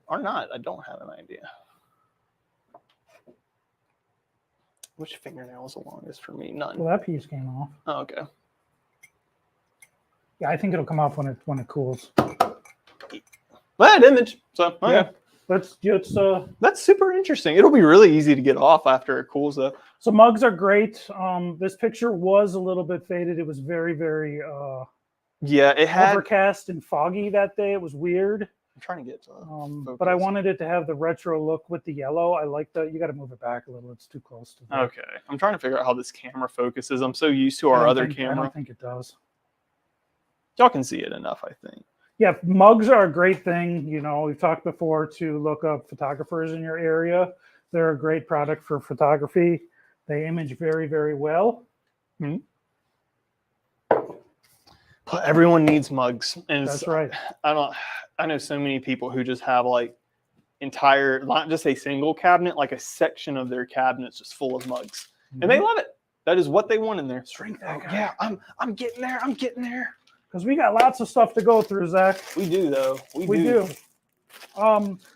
Or not, I don't have an idea. Which fingernail is the longest for me? None. Well, that piece came off. Oh, okay. Yeah, I think it'll come off when it cools. Bad image. So okay. Yeah. That's super interesting. It'll be really easy to get off after it cools though. So mugs are great. This picture was a little bit faded. It was very, very it had overcast and foggy that day. It was weird. I'm trying to get to but I wanted it to have the retro look with the yellow. I like that. You got to move it back a little. It's too close to the... Okay. I'm trying to figure out how this camera focuses. I'm so used to our other camera. I don't think it does. Y'all can see it enough, I think. Yeah, mugs are a great thing. You know, we've talked before to look up photographers in your area. They're a great product for photography. They image very, very well. Mm-hmm. But everyone needs mugs. And that's right. I know so many people who just have like entire, not just a single cabinet, like a section of their cabinets just full of mugs. Mm-hmm. And they love it. That is what they want in there. Shrink that guy. Yeah, I'm getting there. I'm getting there. Because we got lots of stuff to go through, Zach. We do, though. We do.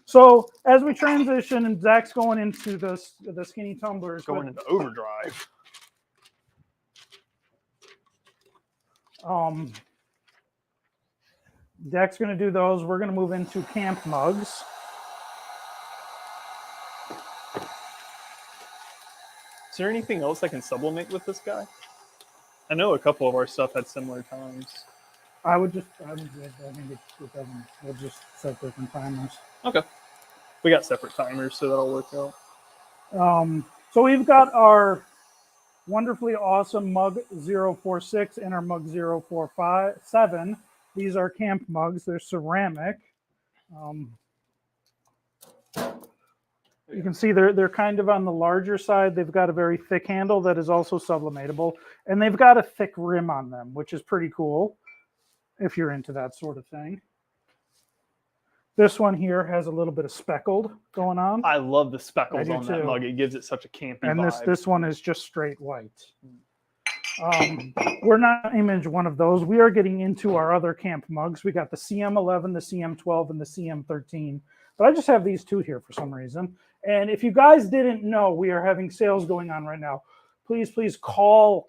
So as we transition, and Zach's going into the skinny tumblers. Going into overdrive. Zach's going to do those. We're going to move into camp mugs. Is there anything else I can sublimate with this guy? I know a couple of our stuff had similar times. I think it doesn't. We'll just set different timers. Okay. We got separate timers, so that'll work out. So we've got our wonderfully awesome mug 046 and our mug 047. These are camp mugs. They're ceramic. You can see they're kind of on the larger side. They've got a very thick handle that is also sublimatable, and they've got a thick rim on them, which is pretty cool if you're into that sort of thing. This one here has a little bit of speckled going on. I love the speckles on that mug. It gives it such a campy vibe. And this one is just straight white. We're not image one of those. We are getting into our other camp mugs. We got the CM11, the CM12, and the CM13. But I just have these two here for some reason. And if you guys didn't know, we are having sales going on right now. Please call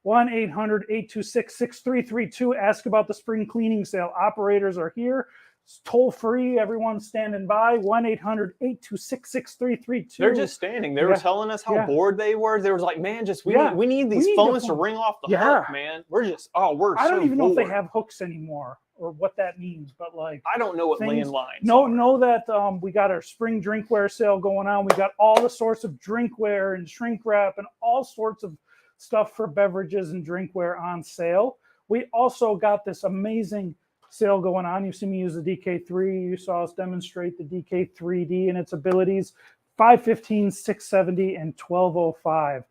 1-800-826-6332. Ask about the spring cleaning sale. Operators are here. It's toll free. Everyone's standing by. 1-800-826-6332. They're just standing. They were telling us how bored they were. They were like, man, we need these phones to ring off the hook, man. We're just, I don't even know if they have hooks anymore or what that means, but like, I don't know what landlines know that we got our spring drinkware sale going on. We got all the sorts of drinkware and shrink wrap and all sorts of stuff for beverages and drinkware on sale. We also got this amazing sale going on. You've seen me use the DK3. You saw us demonstrate the DK3D and its abilities. 515, 670, and 1205.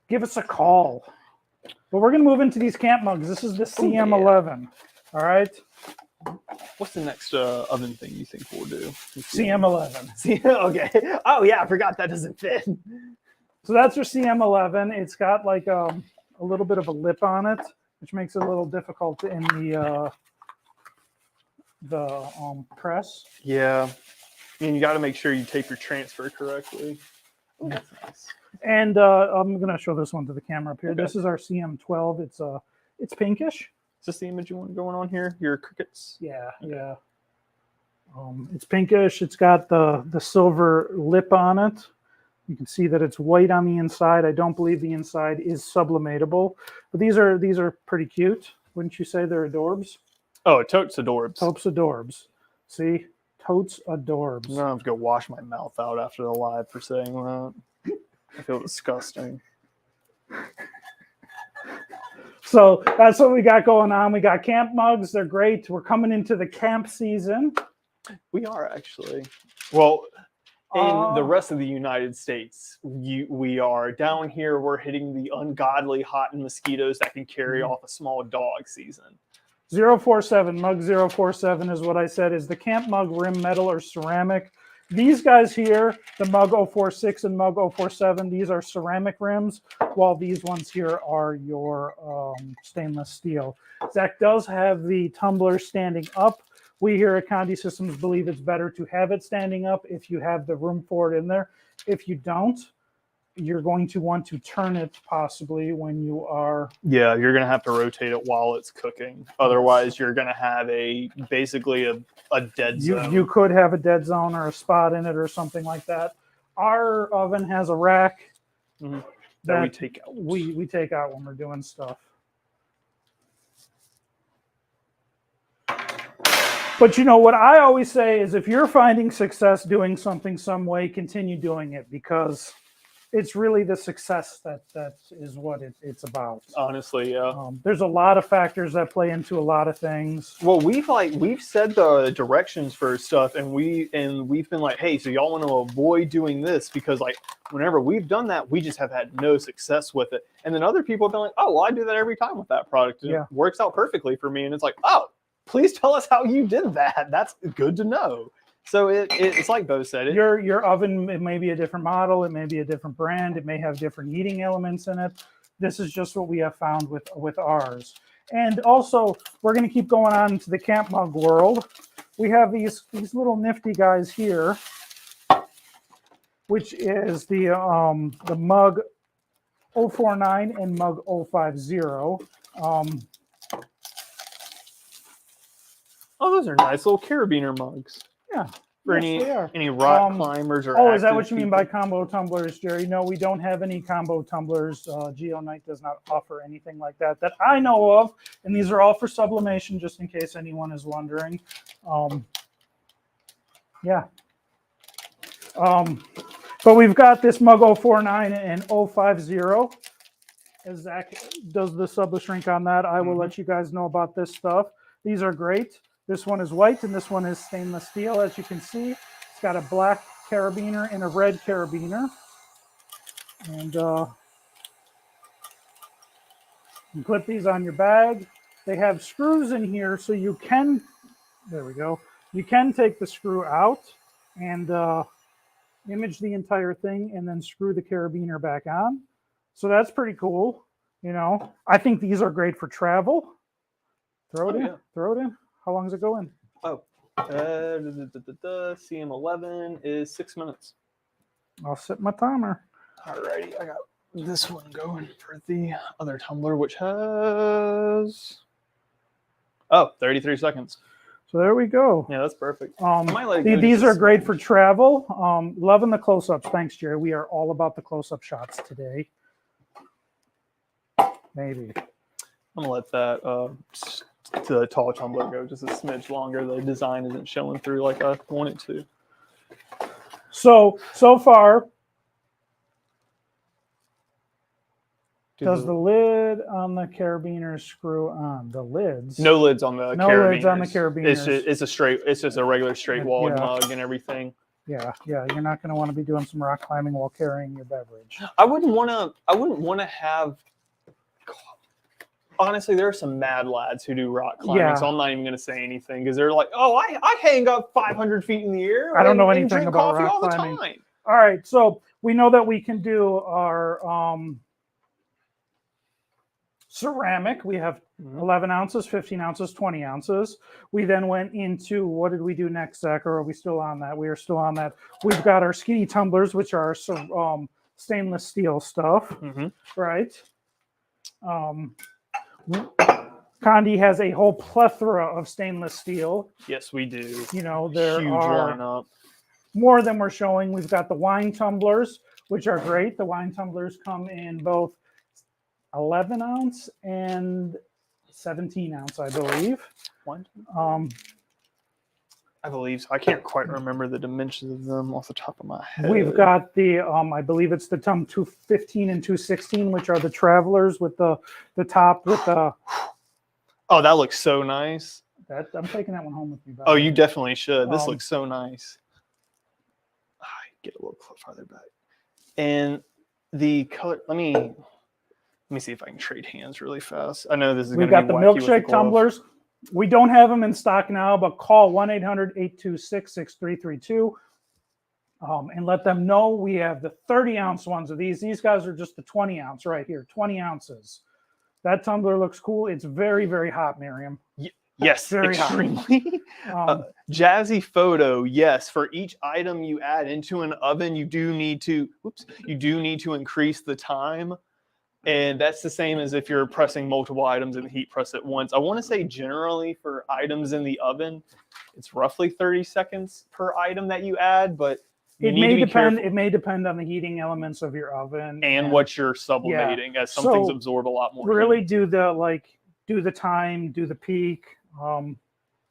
Give us a call. But we're going to move into these camp mugs. This is the CM11. All right. What's the next oven thing you think we'll do? CM11. Okay. Oh, yeah. I forgot that doesn't fit. So that's your CM11. It's got like a little bit of a lip on it, which makes it a little difficult in the press. Yeah. And you got to make sure you tape your transfer correctly. Ooh, that's nice. And I'm going to show this one to the camera up here. Okay. This is our CM12. It's pinkish. Is this the image you want going on here? Your crickets? Yeah, yeah. It's pinkish. It's got the silver lip on it. You can see that it's white on the inside. I don't believe the inside is sublimatable, but these are pretty cute. Wouldn't you say they're adorbs? Oh, totes adorbs. Totes adorbs. See, totes adorbs. I'm gonna have to go wash my mouth out after the live for saying that. I feel disgusting. So that's what we got going on. We got camp mugs. They're great. We're coming into the camp season. We are actually. Well, in the rest of the United States, we are down here. We're hitting the ungodly hot and mosquitoes that can carry off a small dog season. 047, mug 047 is what I said, is the camp mug rim metal or ceramic. These guys here, the mug 046 and mug 047, these are ceramic rims, while these ones here are your stainless steel. Zach does have the tumbler standing up. We here at Condi Systems believe it's better to have it standing up if you have the room for it in there. If you don't, you're going to want to turn it possibly when you are... Yeah, you're going to have to rotate it while it's cooking. Otherwise, you're going to have basically a dead zone. You could have a dead zone or a spot in it or something like that. Our oven has a rack that we take out. We take out when we're doing stuff. But you know what I always say is if you're finding success doing something some way, continue doing it, because it's really the success that is what it's about. Honestly, yeah. There's a lot of factors that play into a lot of things. Well, we've said the directions for stuff, and we've been like, hey, so y'all want to avoid doing this, because like whenever we've done that, we just have had no success with it. And then other people have been like, oh, well, I do that every time with that product. It works out perfectly for me. And it's like, oh, please tell us how you did that. That's good to know. So it's like Bo said. Your oven, it may be a different model, it may be a different brand, it may have different heating elements in it. This is just what we have found with ours. And also, we're going to keep going on into the camp mug world. We have these little nifty guys here, which is the mug 049 and mug 050. Oh, those are nice little carabiner mugs. Yeah. For yes, any rock climbers or oh, is that what you mean by combo tumblers, Jerry? No, we don't have any combo tumblers. GeoNight does not offer anything like that I know of. And these are all for sublimation, just in case anyone is wondering. Yeah. But we've got this mug 049 and 050. As Zach does the sub-shrink on that, I will let you guys know about this stuff. These are great. This one is white and this one is stainless steel. As you can see, it's got a black carabiner and a red carabiner. And you can clip these on your bag. They have screws in here so you can, there we go, you can take the screw out and image the entire thing and then screw the carabiner back on. So that's pretty cool. You know, I think these are great for travel. Throw it in. Yeah. Throw it in. How long does it go in? Oh, CM11 is 6 minutes. I'll set my timer. Alrighty, I got this one going for the other tumbler, which has 33 seconds. So there we go. Yeah, that's perfect. These are great for travel. Loving the close-ups. Thanks, Jerry. We are all about the close-up shots today. Maybe. I'm gonna let that to the tall tumbler go just a smidge longer. The design isn't showing through like I want it to. So far, does the lid on the carabiner screw on? The lids? No lids on the carabiners. No lids on the carabiners. It's just a regular straight walled mug and everything. Yeah. You're not going to want to be doing some rock climbing while carrying your beverage. I wouldn't want to have. Honestly, there are some mad lads who do rock climbing, so I'm not even going to say anything because they're like, "Oh, I hang up 500 feet in the air. I don't know anything about coffee rock all climbing." the time. All right, so we know that we can do our ceramic. We have 11 ounces, 15 ounces, 20 ounces. We then went into, what did we do next, Zach? Or are we still on that? We are still on that. We've got our skinny tumblers, which are stainless steel stuff, right? Condi has a whole plethora of stainless steel. Yes, we do. You know, there Huge are lineup. more than we're showing. We've got the wine tumblers, which are great. The wine tumblers come in both 11 ounce and 17 ounce, I believe. I believe so. I can't quite remember the dimensions of them off the top of my head. We've got the, I believe it's the 215 and 216, which are the travelers with the top with the. Oh, that looks so nice. I'm taking that one home with me. Oh, you definitely should. This looks so nice. Get a little farther back. And the color, let me see if I can trade hands really fast. I know this is going to be wacky. We've got the milkshake tumblers. We don't have them in stock now, but call 1-800-826-6332 and let them know we have the 30-ounce ones of these. These guys are just the 20-ounce right here, 20 ounces. That tumbler looks cool. It's very, very hot, Miriam. Yes, very extremely. Jazzy photo. Yes, for each item you add into an oven, you do need to increase the time. And that's the same as if you're pressing multiple items in the heat press at once. I want to say generally for items in the oven, it's roughly 30 seconds per item that you add, but it may depend. It may depend on the heating elements of your oven and what you're sublimating, as some things absorb a lot more. Really heat. do the time, do the peak.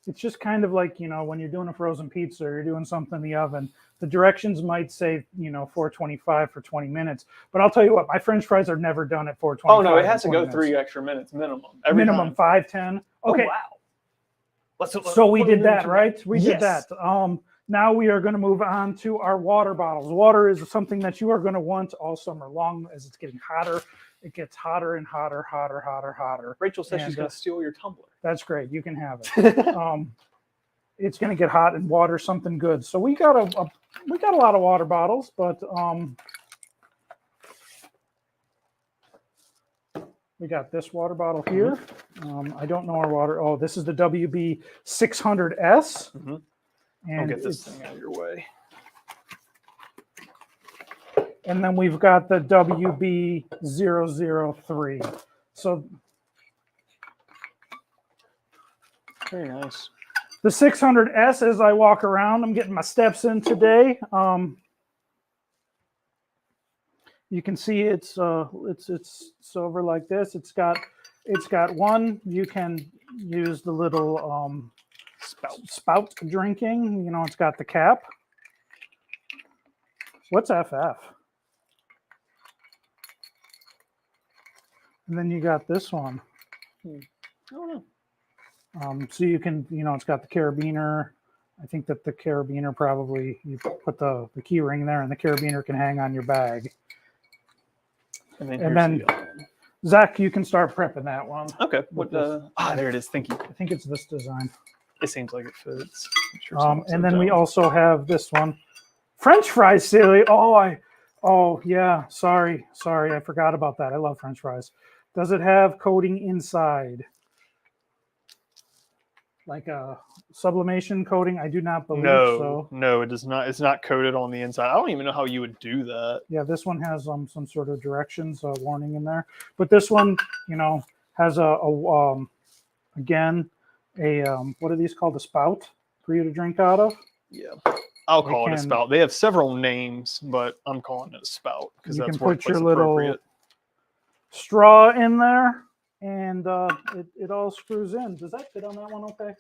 It's just kind of like, when you're doing a frozen pizza or you're doing something in the oven, the directions might say, 425 for 20 minutes. But I'll tell you what, my French fries are never done at 425. Oh, no, it has to go 3 extra minutes minimum. Minimum 5, 10. Okay. Oh, wow. So we did that, right? We did that. Now we are going to move on to our water bottles. Water is something that you are going to want all summer long as it's getting hotter. It gets hotter and hotter, hotter. Rachel says she's going to steal your tumbler. That's great. You can have it. It's going to get hot and water something good. So we got a lot of water bottles, but we got this water bottle here. I don't know our water. Oh, this is the WB 600S. Mm-hmm. And I'll get this thing out of your way. And then we've got the WB 003. So very nice. The 600S, as I walk around, I'm getting my steps in today. You can see it's over like this. It's got one. You can use the little spout drinking. It's got the cap. What's FF? And then you got this one. I don't know. So you can, it's got the carabiner. I think that the carabiner probably, you put the key ring there and the carabiner can hang on your bag. And then Zach, you can start prepping that one. Okay. There it is. Thank you. I think it's this design. It seems like it fits. And then we also have this one. French fries, silly. Oh yeah. Sorry. I forgot about that. I love French fries. Does it have coating inside? Like a sublimation coating? I do not believe so. No, it does not. It's not coated on the inside. I don't even know how you would do that. Yeah, this one has some sort of directions, warning in there. But this one, has again, what are these called? A spout for you to drink out of? Yeah. I'll call it a spout. They have several names, but I'm calling it a spout because that's what put your little straw in there. And it all screws in. Does that fit on that one okay?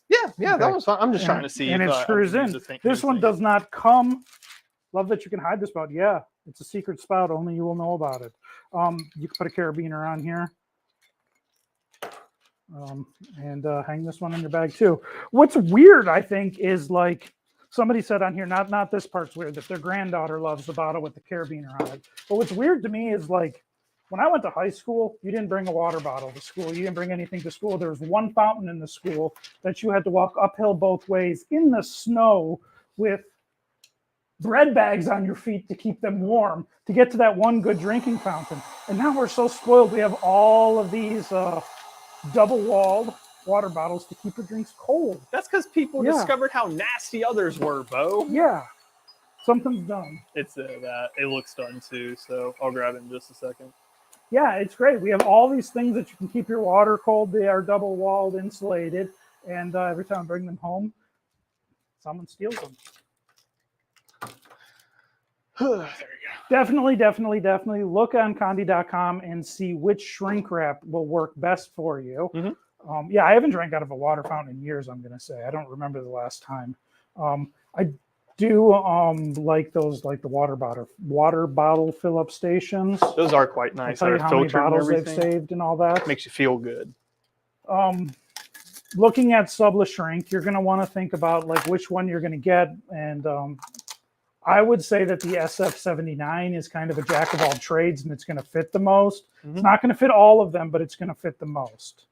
Yeah, okay. That was fine. I'm just trying to see. And it screws in. This one does not come. Love that you can hide the spout. Yeah, it's a secret spout. Only you will know about it. You can put a carabiner on here. And hang this one in your bag too. What's weird, I think, is like somebody said on here, not this part's weird, that their granddaughter loves the bottle with the carabiner on it. But what's weird to me is like, when I went to high school, you didn't bring a water bottle to school. You didn't bring anything to school. There was one fountain in the school that you had to walk uphill both ways in the snow with bread bags on your feet to keep them warm to get to that one good drinking fountain. And now we're so spoiled. We have all of these double-walled water bottles to keep your drinks cold. That's because people discovered how nasty others were, Bo. Yeah. Something's done. It's that. It looks done, too, so I'll grab it in just a second. Yeah, it's great. We have all these things that you can keep your water cold. They are double walled, insulated, and every time I bring them home, someone steals them. There you go. Definitely look on Condi.com and see which shrink wrap will work best for you. Yeah, I haven't drank out of a water fountain in years, I'm going to say. I don't remember the last time. I do like those, like the water bottle fill up stations. Those are quite nice. I'll tell you how many Filtered and bottles they've everything. saved and all that. Makes you feel good. Looking at subless shrink, you're going to want to think about like which one you're going to get. And I would say that the SF79 is kind of a jack of all trades, and it's going to fit the most. It's not going to fit all of them, but it's going to fit the most.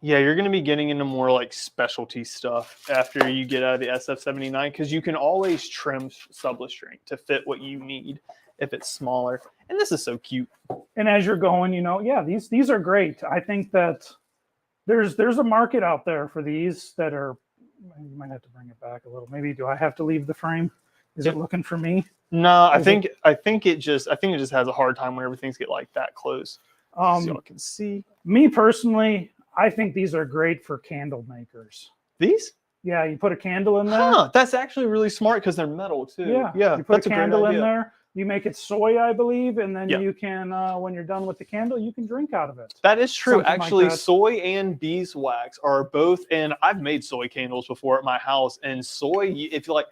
Yeah, you're going to be getting into more like specialty stuff after you get out of the SF79, because you can always trim subless shrink to fit what you need if it's smaller. And this is so cute. And as you're going, yeah, these are great. I think that there's a market out there for these that are. You might have to bring it back a little. Maybe do I have to leave the frame? Is it looking for me? No, I think it just has a hard time when everything's get like that close. So y'all can see. Me personally, I think these are great for candle makers. These? Yeah, you put a candle in there. Huh, that's actually really smart because they're metal too. Yeah. You put that's a candle great in idea. there. You make it soy, I believe, and then you can, when you're done with the candle, you can drink out of it. That is true. Something Actually, like that. soy and beeswax are both, and I've made soy candles before at my house. And soy, if you like,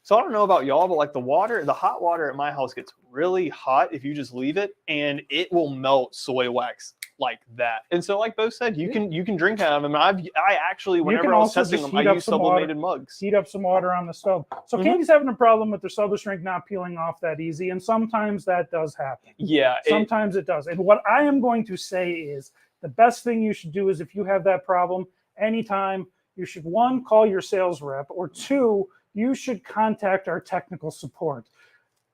so I don't know about y'all, but like the hot water at my house gets really hot if you just leave it, and it will melt soy wax like that. And so, like Bo said, you can drink out of them. I actually, whenever I was testing them, I used sublimated mugs. Heat up some water on the stove. So Candy's having a problem with their subless shrink not peeling off that easy, and sometimes that does happen. Yeah, sometimes it does. And what I am going to say is the best thing you should do is if you have that problem anytime, you should one, call your sales rep, or two, you should contact our technical support.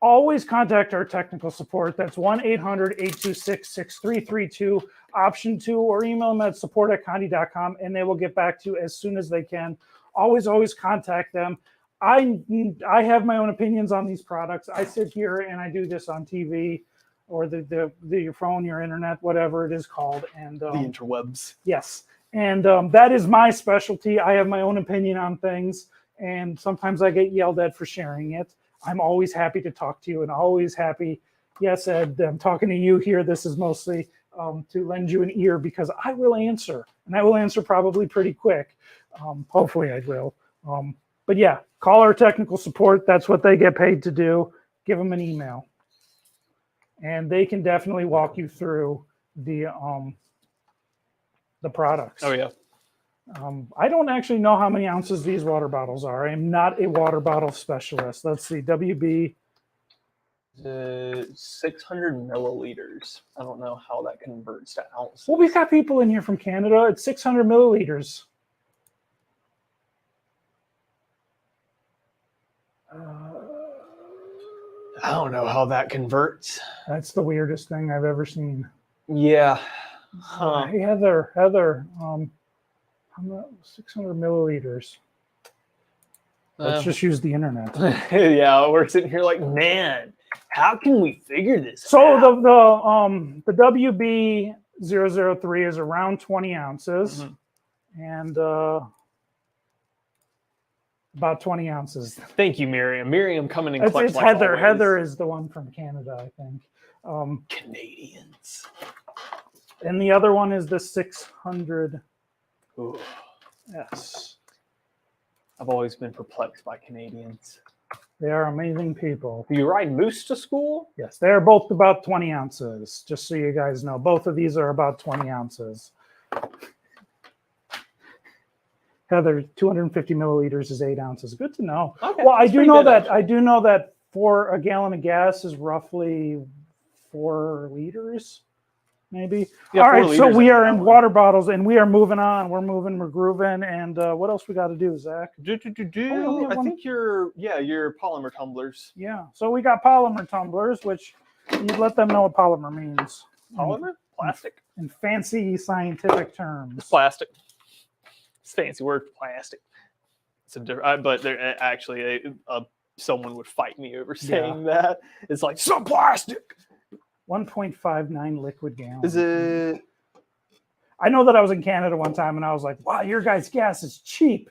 Always contact our technical support. That's 1-800-826-6332, option 2, or email them at support@condi.com, and they will get back to you as soon as they can. Always contact them. I have my own opinions on these products. I sit here and I do this on TV or your phone, your internet, whatever it is called. And the interwebs. Yes. And that is my specialty. I have my own opinion on things, and sometimes I get yelled at for sharing it. I'm always happy to talk to you and always happy. Yes, Ed, I'm talking to you here. This is mostly to lend you an ear because I will answer, and I will answer probably pretty quick. Hopefully I will. But yeah, call our technical support. That's what they get paid to do. Give them an email, and they can definitely walk you through the products. Oh yeah. I don't actually know how many ounces these water bottles are. I am not a water bottle specialist. Let's see, WB. 600 milliliters. I don't know how that converts to ounces. Well, we've got people in here from Canada. It's 600 milliliters. I don't know how that converts. That's the weirdest thing I've ever seen. Yeah. Huh. Hey, Heather, 600 milliliters. Let's just use the internet. Yeah, we're sitting here like, man, how can we figure this So out? the WB003 is around 20 ounces, and about 20 ounces. Thank you, Miriam. Miriam coming and collecting. It's Heather. Always. Heather is the one from Canada, I think. Canadians. And the other one is the 600. Ooh. Yes. I've always been perplexed by Canadians. They are amazing people. Do you ride moose to school? Yes, they're both about 20 ounces, just so you guys know. Both of these are about 20 ounces. Heather, 250 milliliters is 8 ounces. Good to know. Okay, well, I do know that for a gallon of gas is roughly 4 liters. Maybe. Yeah, all right, so we are in water bottles, and we are moving on. We're moving, we're grooving, and what else we got to do, Zach? I think your polymer tumblers. Yeah, so we got polymer tumblers, which you let them know what polymer means. Polymer? Plastic? In fancy scientific terms. It's plastic. It's a fancy word for plastic. It's a different, but there actually someone would fight me over saying that. It's like, some plastic. 1.59 liquid gallons. Is it? I know that I was in Canada one time and I was like, wow, your guys' gas is cheap.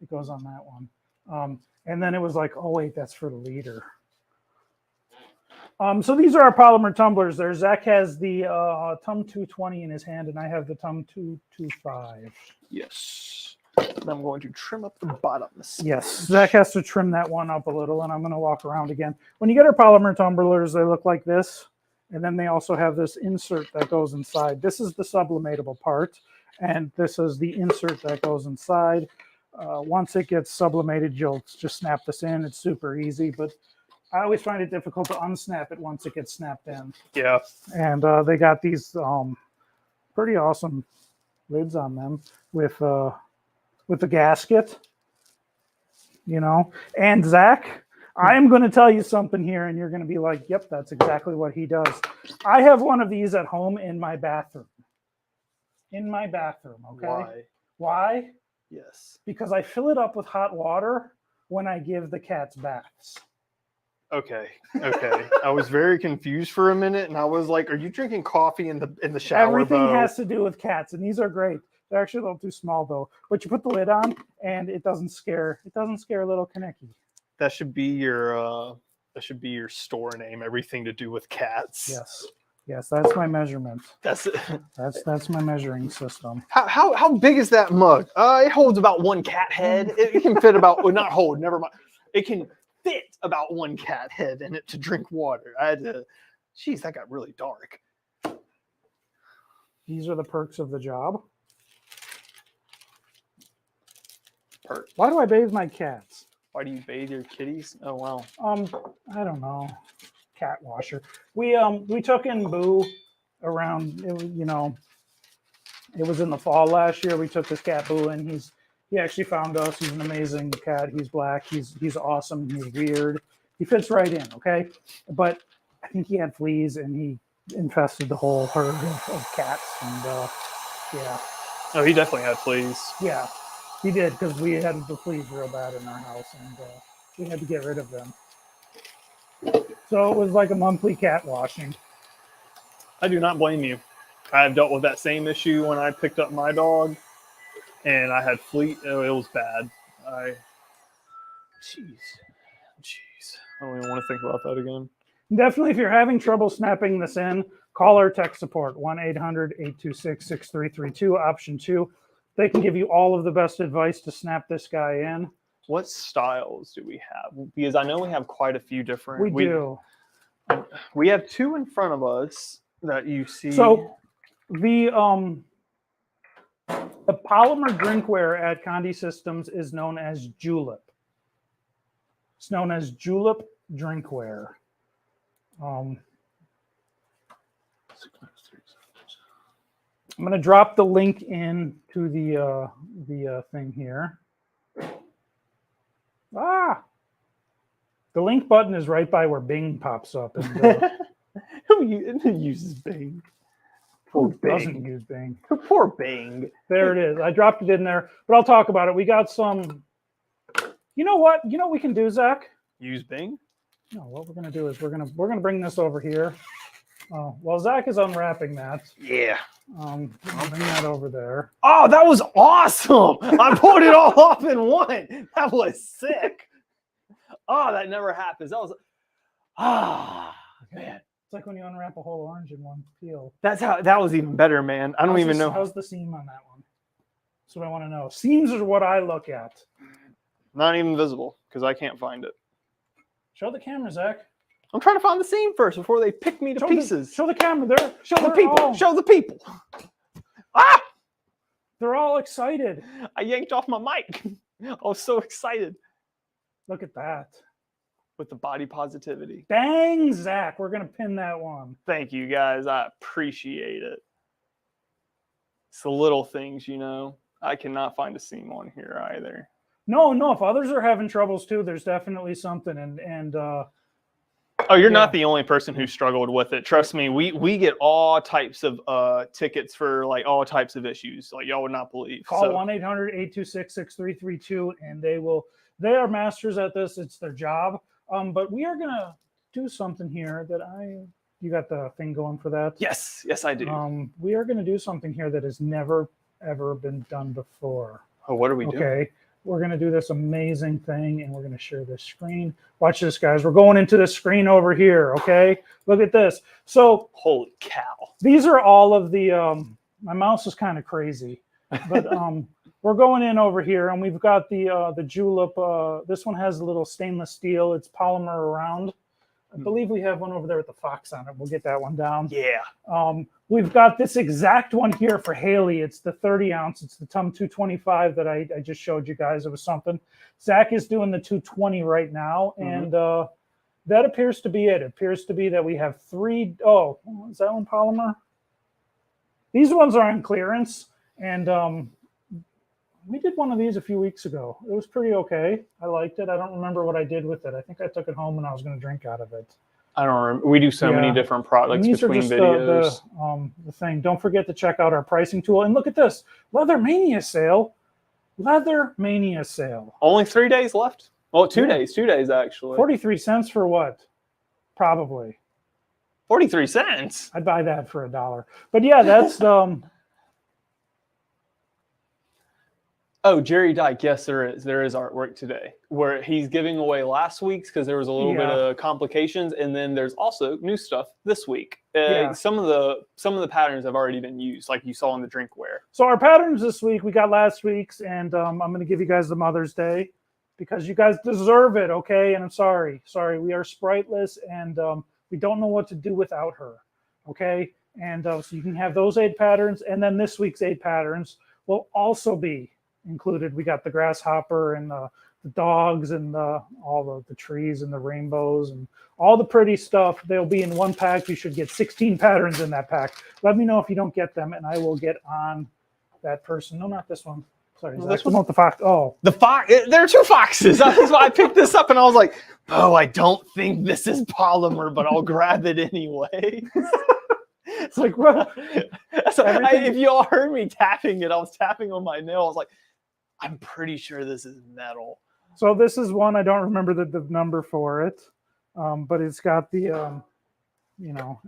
It goes on that one. And then it was like, oh, wait, that's for the liter. So these are our polymer tumblers there. Zach has the TUM 220 in his hand, and I have the TUM 225. Yes. And I'm going to trim up the bottom. Yes, Zach has to trim that one up a little, and I'm going to walk around again. When you get our polymer tumblers, they look like this, and then they also have this insert that goes inside. This is the sublimatable part, and this is the insert that goes inside. Once it gets sublimated, you'll just snap this in. It's super easy, but I always find it difficult to unsnap it once it gets snapped in. Yeah. And they got these pretty awesome lids on them with the gasket, you know. And Zach, I am going to tell you something here, and you're going to be like, yep, that's exactly what he does. I have one of these at home in my bathroom. In my bathroom, okay? Why? Why? Yes. Because I fill it up with hot water when I give the cats baths. Okay. I was very confused for a minute, and I was like, "Are you drinking coffee in the shower?" Everything Bo? has to do with cats, and these are great. They're actually a little too small though. But you put the lid on, and it doesn't scare little Kaneki. That should be your store name. Everything to do with cats. Yes, that's my measurement. That's it. That's my measuring system. How big is that mug? It holds about one cat head. It can fit about well, not hold. Never mind. It can fit about one cat head in it to drink water. I had to. Jeez, that got really dark. These are the perks of the job. Perk. Why do I bathe my cats? Why do you bathe your kitties? Oh wow. I don't know. Cat washer. We took in Boo around. It was in the fall last year. We took this cat Boo in. He actually found us. He's an amazing cat. He's black. He's awesome. He's weird. He fits right in. Okay, but I think he had fleas and he infested the whole herd of cats. And yeah. Oh, he definitely had fleas. Yeah, he did because we had the fleas real bad in our house and we had to get rid of them. So it was like a monthly cat washing. I do not blame you. I've dealt with that same issue when I picked up my dog, and I had flea. Oh, it was bad. Jeez. I don't even want to think about that again. Definitely, if you're having trouble snapping this in, call our tech support, 1-800-826-6332, option 2. They can give you all of the best advice to snap this guy in. What styles do we have? Because I know we have quite a few different. We do. We have two in front of us that you see. So the polymer drinkware at Condi Systems is known as Julep. It's known as Julep drinkware. I'm going to drop the link in to the thing here. The link button is right by where Bing pops up. And, who uses Bing? Who doesn't use Bing? Poor Bing. There it is. I dropped it in there, but I'll talk about it. We got some. You know what? You know what we can do, Zach? Use Bing? No. What we're gonna do is we're gonna bring this over here. While Zach is unwrapping that. Yeah. I'll bring that over there. Oh, that was awesome! I pulled it all off in one. That was sick. Oh, that never happens. That was man. It's like when you unwrap a whole orange in one peel. That was even better, man. I don't even know. How's the seam on that one? That's what I want to know. Seams are what I look at. Not even visible because I can't find it. Show the camera, Zach. I'm trying to find the seam first before they pick me to pieces. Show the camera. There. Show the people. Show the people. They're all excited. I yanked off my mic. I was so excited. Look at that. With the body positivity. Dang, Zach. We're going to pin that one. Thank you, guys. I appreciate it. It's the little things, you know. I cannot find a seam on here either. No. If others are having troubles too, there's definitely something. And oh, you're not the only person who struggled with it. Trust me, we get all types of tickets for like all types of issues. Like y'all would not believe. Call 1-800-826-6332 and they are masters at this. It's their job. But we are gonna do something here that I You got the thing going for that? Yes, I do. We are going to do something here that has never, ever been done before. Oh, what are we doing? Okay. We're going to do this amazing thing, and we're going to share this screen. Watch this, guys. We're going into the screen over here, okay? Look at this. So, holy cow. These are all of the, my mouse is kind of crazy, but we're going in over here, and we've got the julep. This one has a little stainless steel. It's polymer around. I believe we have one over there with the fox on it. We'll get that one down. Yeah. We've got this exact one here for Haley. It's the 30 ounce. It's the TUM 225 that I just showed you guys. It was something. Zach is doing the 220 right now, and that appears to be it. It appears to be that we have three. Oh, is that one polymer? These ones are on clearance, and we did one of these a few weeks ago. It was pretty okay. I liked it. I don't remember what I did with it. I think I took it home and I was going to drink out of it. I don't remember. We do so many different products between videos. The thing. Don't forget to check out our pricing tool. And look at this. Leather Mania sale. Leather Mania sale. Only 3 days left. Well, 2 days. 2 days, actually. 43 cents for what? Probably. 43 cents? I'd buy that for $1. But yeah, that's... Oh, Jerry Dyke. Yes, there is. There is artwork today where he's giving away last week's because there was a little bit of complications, and then there's also new stuff this week. Some of the patterns have already been used, like you saw in the drinkware. So our patterns this week, we got last week's, and I'm going to give you guys the Mother's Day because you guys deserve it, okay? And I'm sorry, we are spriteless, and we don't know what to do without her, okay? And so you can have those 8 patterns, and then this week's 8 patterns will also be included. We got the grasshopper and the dogs and all the trees and the rainbows and all the pretty stuff. They'll be in one pack. You should get 16 patterns in that pack. Let me know if you don't get them, and I will get on that person. No, not this one. Sorry, this one with the fox. Oh, the fox. There are 2 foxes. That's why I picked this up, and I was like, "Oh, I don't think this is polymer, but I'll grab it anyway." It's like, what? So if you all heard me tapping it, I was tapping on my nail. I was like, I'm pretty sure this is metal. So this is one, I don't remember the number for it, but it's got the,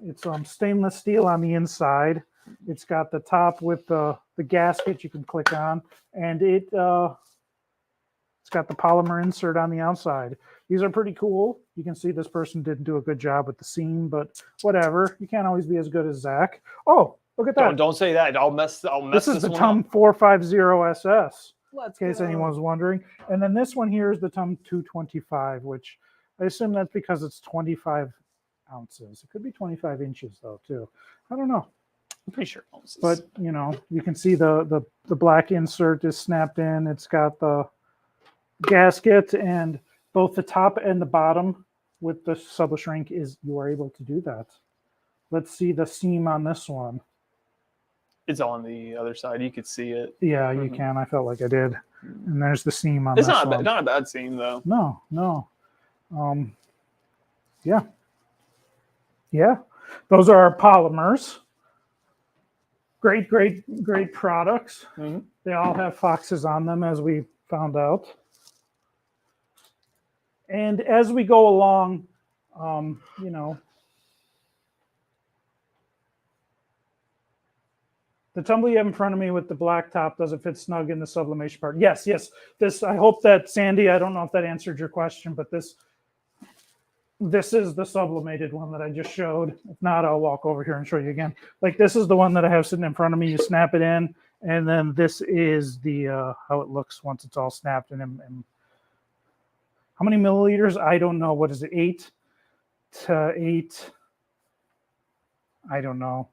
it's stainless steel on the inside. It's got the top with the gasket you can click on, and it's got the polymer insert on the outside. These are pretty cool. You can see this person didn't do a good job with the seam, but whatever. You can't always be as good as Zach. Oh, look at that. Don't say that. I'll mess this is the TUM 450 SS. In case go. anyone's wondering. And then this one here is the TUM 225, which I assume that's because it's 25 ounces. It could be 25 inches, though, too. I don't know. I'm pretty sure ounces. But, you can see the black insert is snapped in. It's got the gasket, and both the top and the bottom with the subtle shrink you are able to do that. Let's see the seam on this one. It's on the other side. You could see it. Yeah, you can. I felt like I did. And there's the seam on this one. It's not a bad seam, though. No. Yeah. Those are our polymers. Great products. They all have foxes on them, as we found out. And as we go along, the tumbler you have in front of me with the black top, does it fit snug in the sublimation part? Yes. This, I hope that, Sandy, I don't know if that answered your question, but this is the sublimated one that I just showed. If not, I'll walk over here and show you again. Like, this is the one that I have sitting in front of me. You snap it in, and then this is the how it looks once it's all snapped in. And how many milliliters? I don't know. What is it? 8 to 8? I don't know.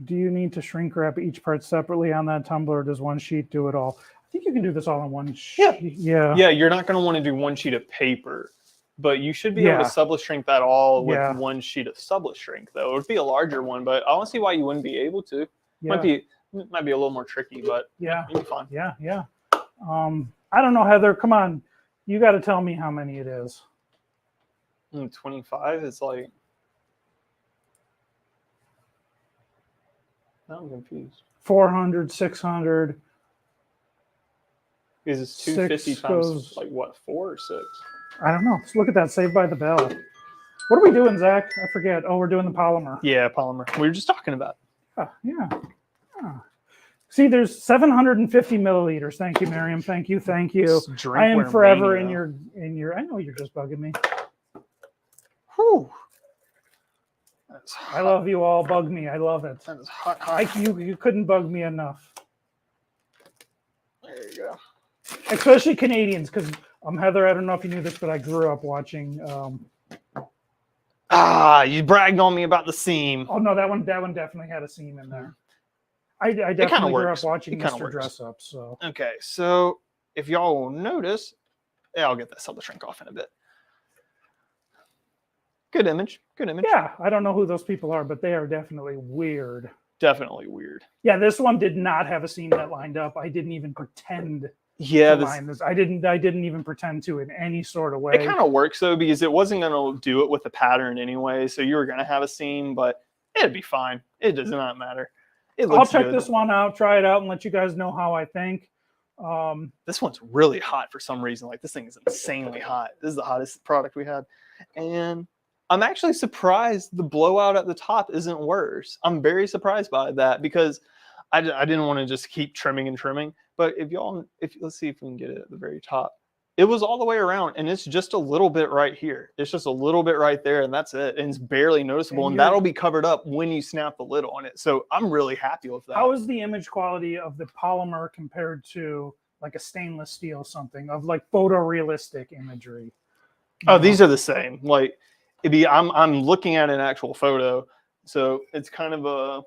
Do you need to shrink wrap each part separately on that tumbler, or does one sheet do it all? I think you can do this all in one sheet. Yeah, you're not going to want to do one sheet of paper, but you should be able to subless shrink that all with one sheet of subless shrink, though. It would be a larger one, but I don't see why you wouldn't be able to. Might be a little more tricky, but you'll be fine. Yeah. I don't know, Heather. Come on. You got to tell me how many it is. 25? It's like... I'm confused. 400, 600. Is this 250 times, like, what, 4 or 6? I don't know. Let's look at that. Saved by the Bell. What are we doing, Zach? I forget. Oh, we're doing the polymer. Yeah, polymer. We were just talking about. Yeah. See, there's 750 milliliters. Thank you, Miriam. Thank you. I am forever in your. I know you're just bugging me. Whew. I love you all. Bug me. I love it. That is hot. You couldn't bug me enough. There you go. Especially Canadians, because Heather. I don't know if you knew this, but I grew up watching. You bragged on me about the seam. Oh no, that one definitely had a seam in there. I definitely grew up watching Mr. Dress Up. So okay, so if y'all will notice, I'll get this. I'll shrink off in a bit. Good image. Yeah, I don't know who those people are, but they are definitely weird. Definitely weird. Yeah, this one did not have a seam that lined up. I didn't even pretend. Yeah, line this. I didn't even pretend to in any sort of way. It kind of works though, because it wasn't going to do it with the pattern anyway. So you were going to have a seam, but it'd be fine. It does not matter. I'll check this one out, try it out, and let you guys know how I think. This one's really hot for some reason. Like, this thing is insanely hot. This is the hottest product we had. And I'm actually surprised the blowout at the top isn't worse. I'm very surprised by that, because I didn't want to just keep trimming and trimming. But let's see if we can get it at the very top. It was all the way around, and it's just a little bit right here. It's just a little bit right there, and that's it. And it's barely noticeable, and that'll be covered up when you snap the lid on it. So I'm really happy with that. How is the image quality of the polymer compared to like a stainless steel something of like photorealistic imagery? Oh, these are the same. Like, I'm looking at an actual photo, so it's kind of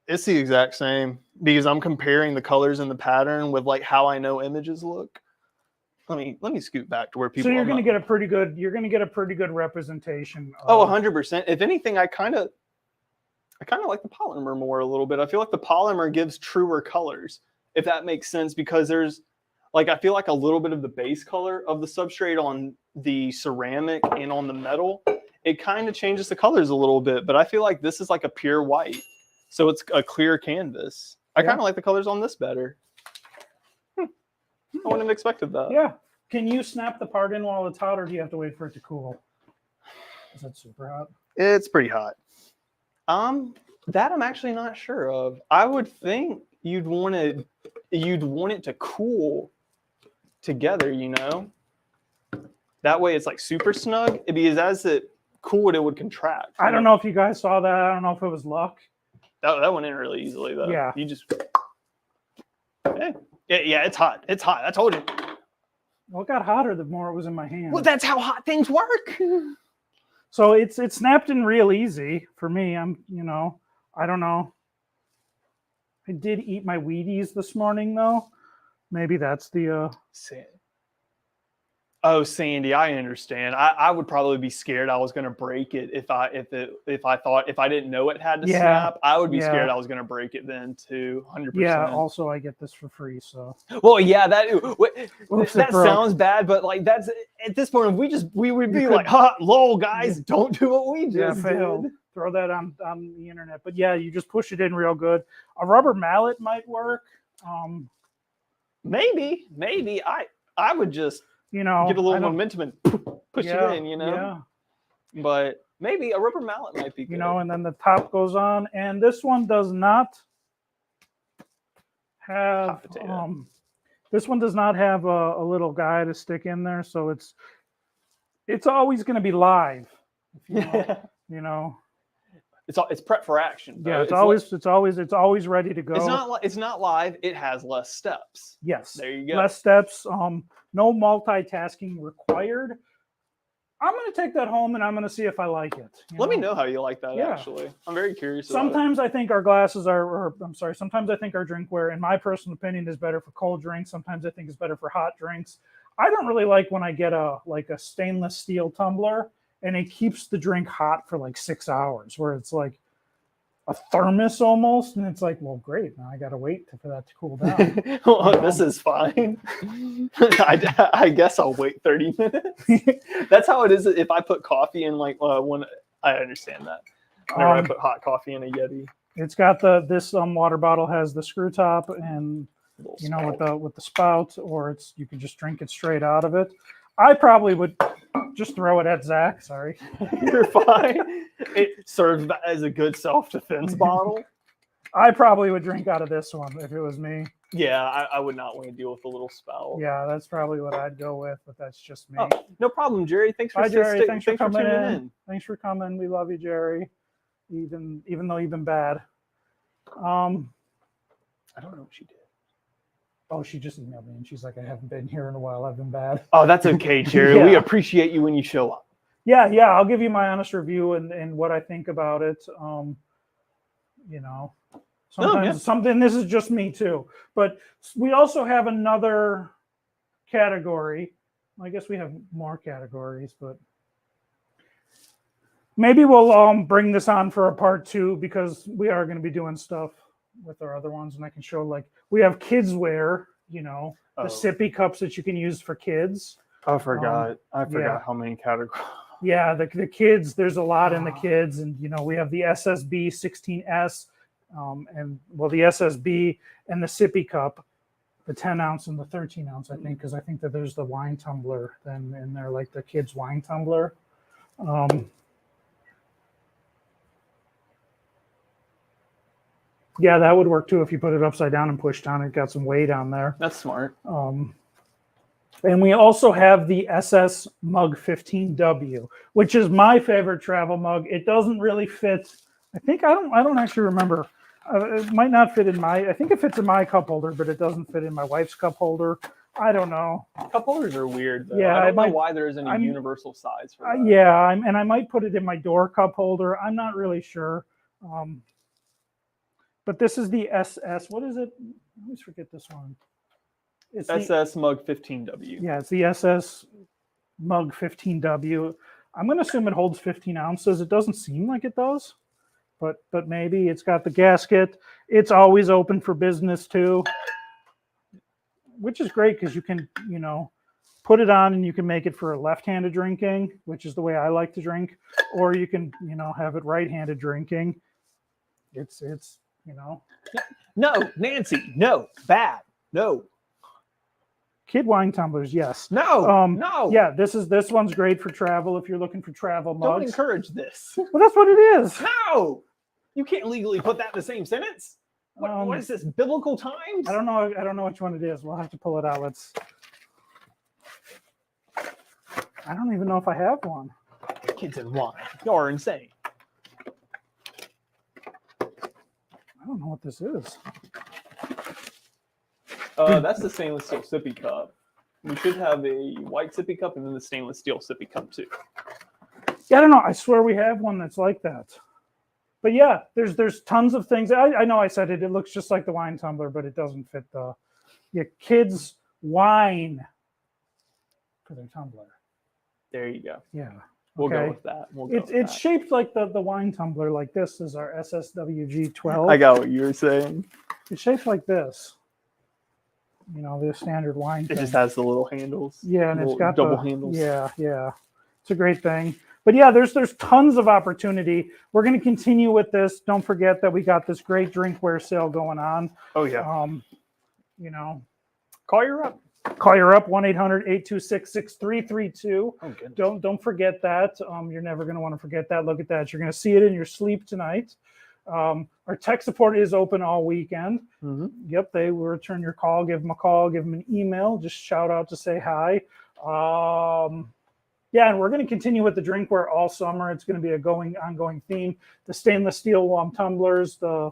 it's the exact same, because I'm comparing the colors and the pattern with like how I know images look. Let me scoot back to where people. So you're going to get a pretty good. You're going to get a pretty good representation. Oh, 100%. If anything, I kind of like the polymer more a little bit. I feel like the polymer gives truer colors, if that makes sense, because there's like, I feel like a little bit of the base color of the substrate on the ceramic and on the metal, it kind of changes the colors a little bit. But I feel like this is like a pure white. So it's a clear canvas. I kind of like the colors on this better. I wouldn't have expected that. Yeah. Can you snap the part in while it's hot, or do you have to wait for it to cool? Is that super hot? It's pretty hot. That I'm actually not sure of. I would think you'd want it to cool together, you know? That way it's like super snug. Because as it cooled, it would contract. I don't know if you guys saw that. I don't know if it was luck. That went in really easily, though. Yeah. You just... Yeah, it's hot. It's hot. I told you. Well, it got hotter the more it was in my hand. Well, that's how hot things work. So it's snapped in real easy for me. I don't know. I did eat my Wheaties this morning, though. Maybe that's the... Oh, Sandy, I understand. I would probably be scared I was going to break it if I didn't know it had to snap. I would be scared I was going to break it then too. 100%. Yeah. Also, I get this for free, so. Well, yeah, that sounds bad, but like that's at this point we would be like, "Ha, lol, guys, don't do what we just did." Throw that on the internet, but yeah, you just push it in real good. A rubber mallet might work. Maybe I would just. Get a little momentum and push it in, Yeah. But maybe a rubber mallet might be good. And then the top goes on. And this one does not have a little guy to stick in there, so it's always going to be live. It's prep for action. Yeah, it's always ready to go. It's not live. It has less steps. Yes. There you go. Less steps. No multitasking required. I'm going to take that home and I'm going to see if I like it. Let me know how you like that, actually. I'm very curious about Sometimes I think our glasses sometimes I think our drinkware, in my personal opinion, is better for cold drinks. Sometimes I think it's better for hot drinks. I don't really like when I get a stainless steel tumbler and it keeps the drink hot for like 6 hours, where it's like a thermos almost, and it's like, well, great, now I gotta wait for that to cool down. Well, this is fine. I guess I'll wait 30 minutes. That's how it is if I put coffee in, like, when I understand that. Whenever I put hot coffee in a Yeti. It's got this water bottle has the screw top and with the spout, or you can just drink it straight out of it. I probably would just throw it at Zach. Sorry. You're fine. It serves as a good self-defense bottle. I probably would drink out of this one if it was me. Yeah, I would not want to deal with the little spout. Yeah, that's probably what I'd go with, but that's just me. Oh, no problem, Jerry. Thanks for Bye, Jerry. Thanks for tuning coming in. Thanks for coming. We love you, Jerry. Even though you've been bad. I don't know what she did. Oh, she just emailed me and she's like, I haven't been here in a while. I've been bad. Oh, that's okay, Jerry. Yeah. We appreciate you when you show up. Yeah. I'll give you my honest review and what I think about it. You know, sometimes something, this is just me too, but we also have another category. I guess we have more categories, but maybe we'll bring this on for a part 2 because we are going to be doing stuff with our other ones, and I can show, like, we have kids wear, you know, the sippy cups that you can use for kids. I forgot how many categories. Yeah, the kids, there's a lot in the kids, and you know, we have the SSB 16S, and well, the SSB and the sippy cup, the 10 ounce and the 13 ounce, I think, because I think that there's the wine tumbler then in there, like the kids wine tumbler. Yeah, that would work too if you put it upside down and push down. It got some weight on there. That's smart. And we also have the SS Mug 15W, which is my favorite travel mug. It doesn't really fit. I don't actually remember. It might not fit in I think it fits in my cup holder, but it doesn't fit in my wife's cup holder. I don't know. Cup holders are weird, though. Yeah, I don't know why there isn't a universal size for that. Yeah, and I might put it in my door cup holder. I'm not really sure. But this is the SS. What is it? I always forget this one. It's SS Mug 15W. Yeah, it's the SS Mug 15W. I'm going to assume it holds 15 ounces. It doesn't seem like it does, but maybe. It's got the gasket. It's always open for business too, which is great because you can, you know, put it on and you can make it for left-handed drinking, which is the way I like to drink, or you can, you know, have it right-handed drinking. It's you know. No, Nancy, no, bad, no. Kid wine tumblers, yes. No, no. Yeah, this one's great for travel if you're looking for travel mugs. Don't encourage this. Well, that's what it is. No, you can't legally put that in the same sentence. What is this, biblical times? I don't know which one it is. We'll have to pull it out. I don't even know if I have one. Kids and wine. You're insane. I don't know what this is. That's the stainless steel sippy cup. We should have a white sippy cup and then the stainless steel sippy cup too. Yeah, I don't know. I swear we have one that's like that. But yeah, there's tons of things. I know I said it. It looks just like the wine tumbler, but it doesn't fit the kids wine for their tumbler. There you go. Yeah. We'll go with that. It's shaped like the wine tumbler. Like this is our SSWG 12. I got what you were saying. It's shaped like this. You know, the standard wine thing. It just has the little handles. Yeah, and it's got double handles. Yeah. It's a great thing. But yeah, there's tons of opportunity. We're going to continue with this. Don't forget that we got this great drinkware sale going on. Oh yeah. You know, call her up. 1-800-826-6332. Oh, goodness. Don't forget that. You're never going to want to forget that. Look at that. You're going to see it in your sleep tonight. Our tech support is open all weekend. Mm-hmm. Yep, they will return your call. Give them a call. Give them an email. Just shout out to say hi. Yeah, and we're going to continue with the drinkware all summer. It's going to be a ongoing theme. The stainless steel tumblers, the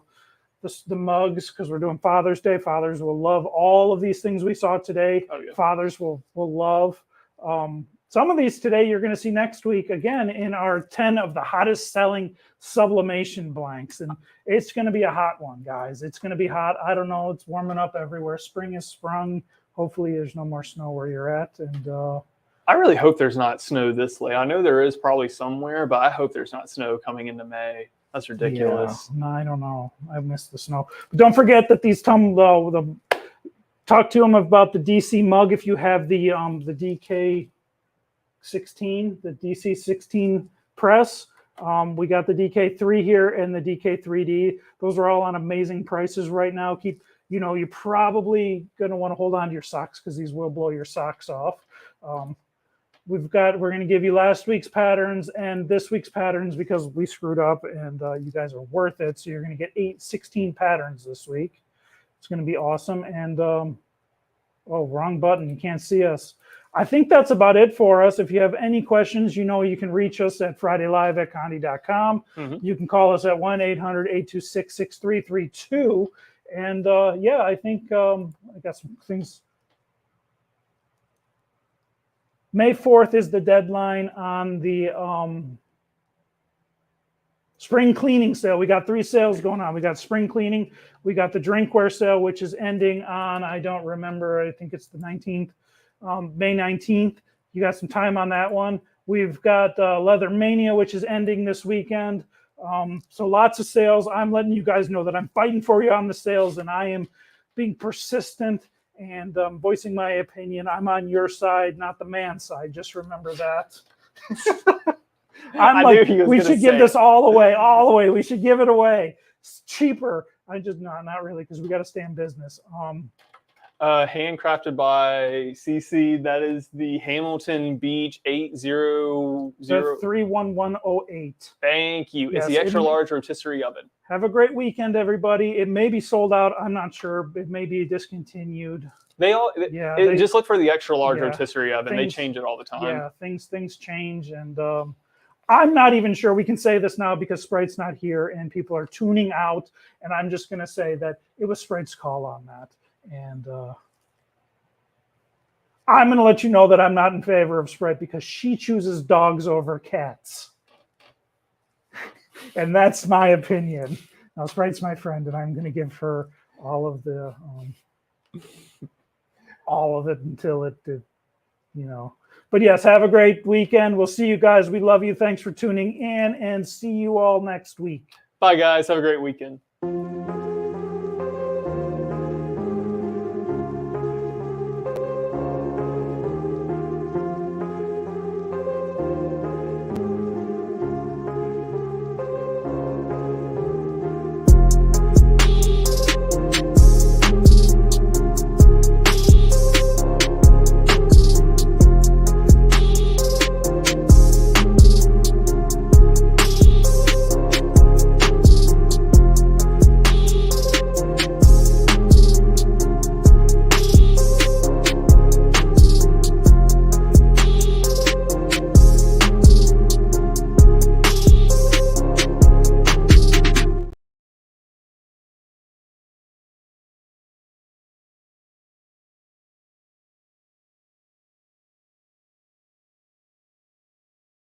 mugs, because we're doing Father's Day. Fathers will love all of these things we saw today. Oh, yeah. Fathers will love. Some of these today you're going to see next week again in our 10 of the hottest selling sublimation blanks. And it's going to be a hot one, guys. It's going to be hot. I don't know. It's warming up everywhere. Spring has sprung. Hopefully there's no more snow where you're at. And I really hope there's not snow this late. I know there is probably somewhere, but I hope there's not snow coming into May. That's ridiculous. Yeah. No, I don't know. I missed the snow. But don't forget that these talk to them about the DC mug if you have the DK16, the DC16 press. We got the DK3 here and the DK3D. Those are all on amazing prices right now. You're probably going to want to hold on to your socks because these will blow your socks off. we're going to give you last week's patterns and this week's patterns because we screwed up, and you guys are worth it. So you're going to get 16 patterns this week. It's going to be awesome. And oh, wrong button. You can't see us. I think that's about it for us. If you have any questions, you can reach us at FridayLive@Conti.com. You can call us at 1-800-826-6332. And yeah, I think I got some things. May 4th is the deadline on the spring cleaning sale. We got 3 sales going on. We got spring cleaning. We got the drinkware sale, which is ending on, I don't remember, I think it's the 19th, May 19th. You got some time on that one. We've got Leather Mania, which is ending this weekend. So lots of sales. I'm letting you guys know that I'm fighting for you on the sales, and I am being persistent and voicing my opinion. I'm on your side, not the man's side. Just remember that. I'm like, we should give this all away. We should give it away. It's cheaper. Not really, because we got to stay in business. Handcrafted by CC. That is the Hamilton Beach 800. 31108. Thank you. Yes, it's the extra large rotisserie oven. Have a great weekend, everybody. It may be sold out. I'm not sure. It may be discontinued. Just look for the extra large rotisserie oven. They change it all the time. Yeah, things change, and I'm not even sure we can say this now because Sprite's not here and people are tuning out. And I'm just going to say that it was Sprite's call on that. And I'm going to let you know that I'm not in favor of Sprite because she chooses dogs over cats. And that's my opinion. Now, Sprite's my friend, and I'm going to give her all of it until it, But yes, have a great weekend. We'll see you guys. We love you. Thanks for tuning in, and see you all next week. Bye, guys. Have a great weekend.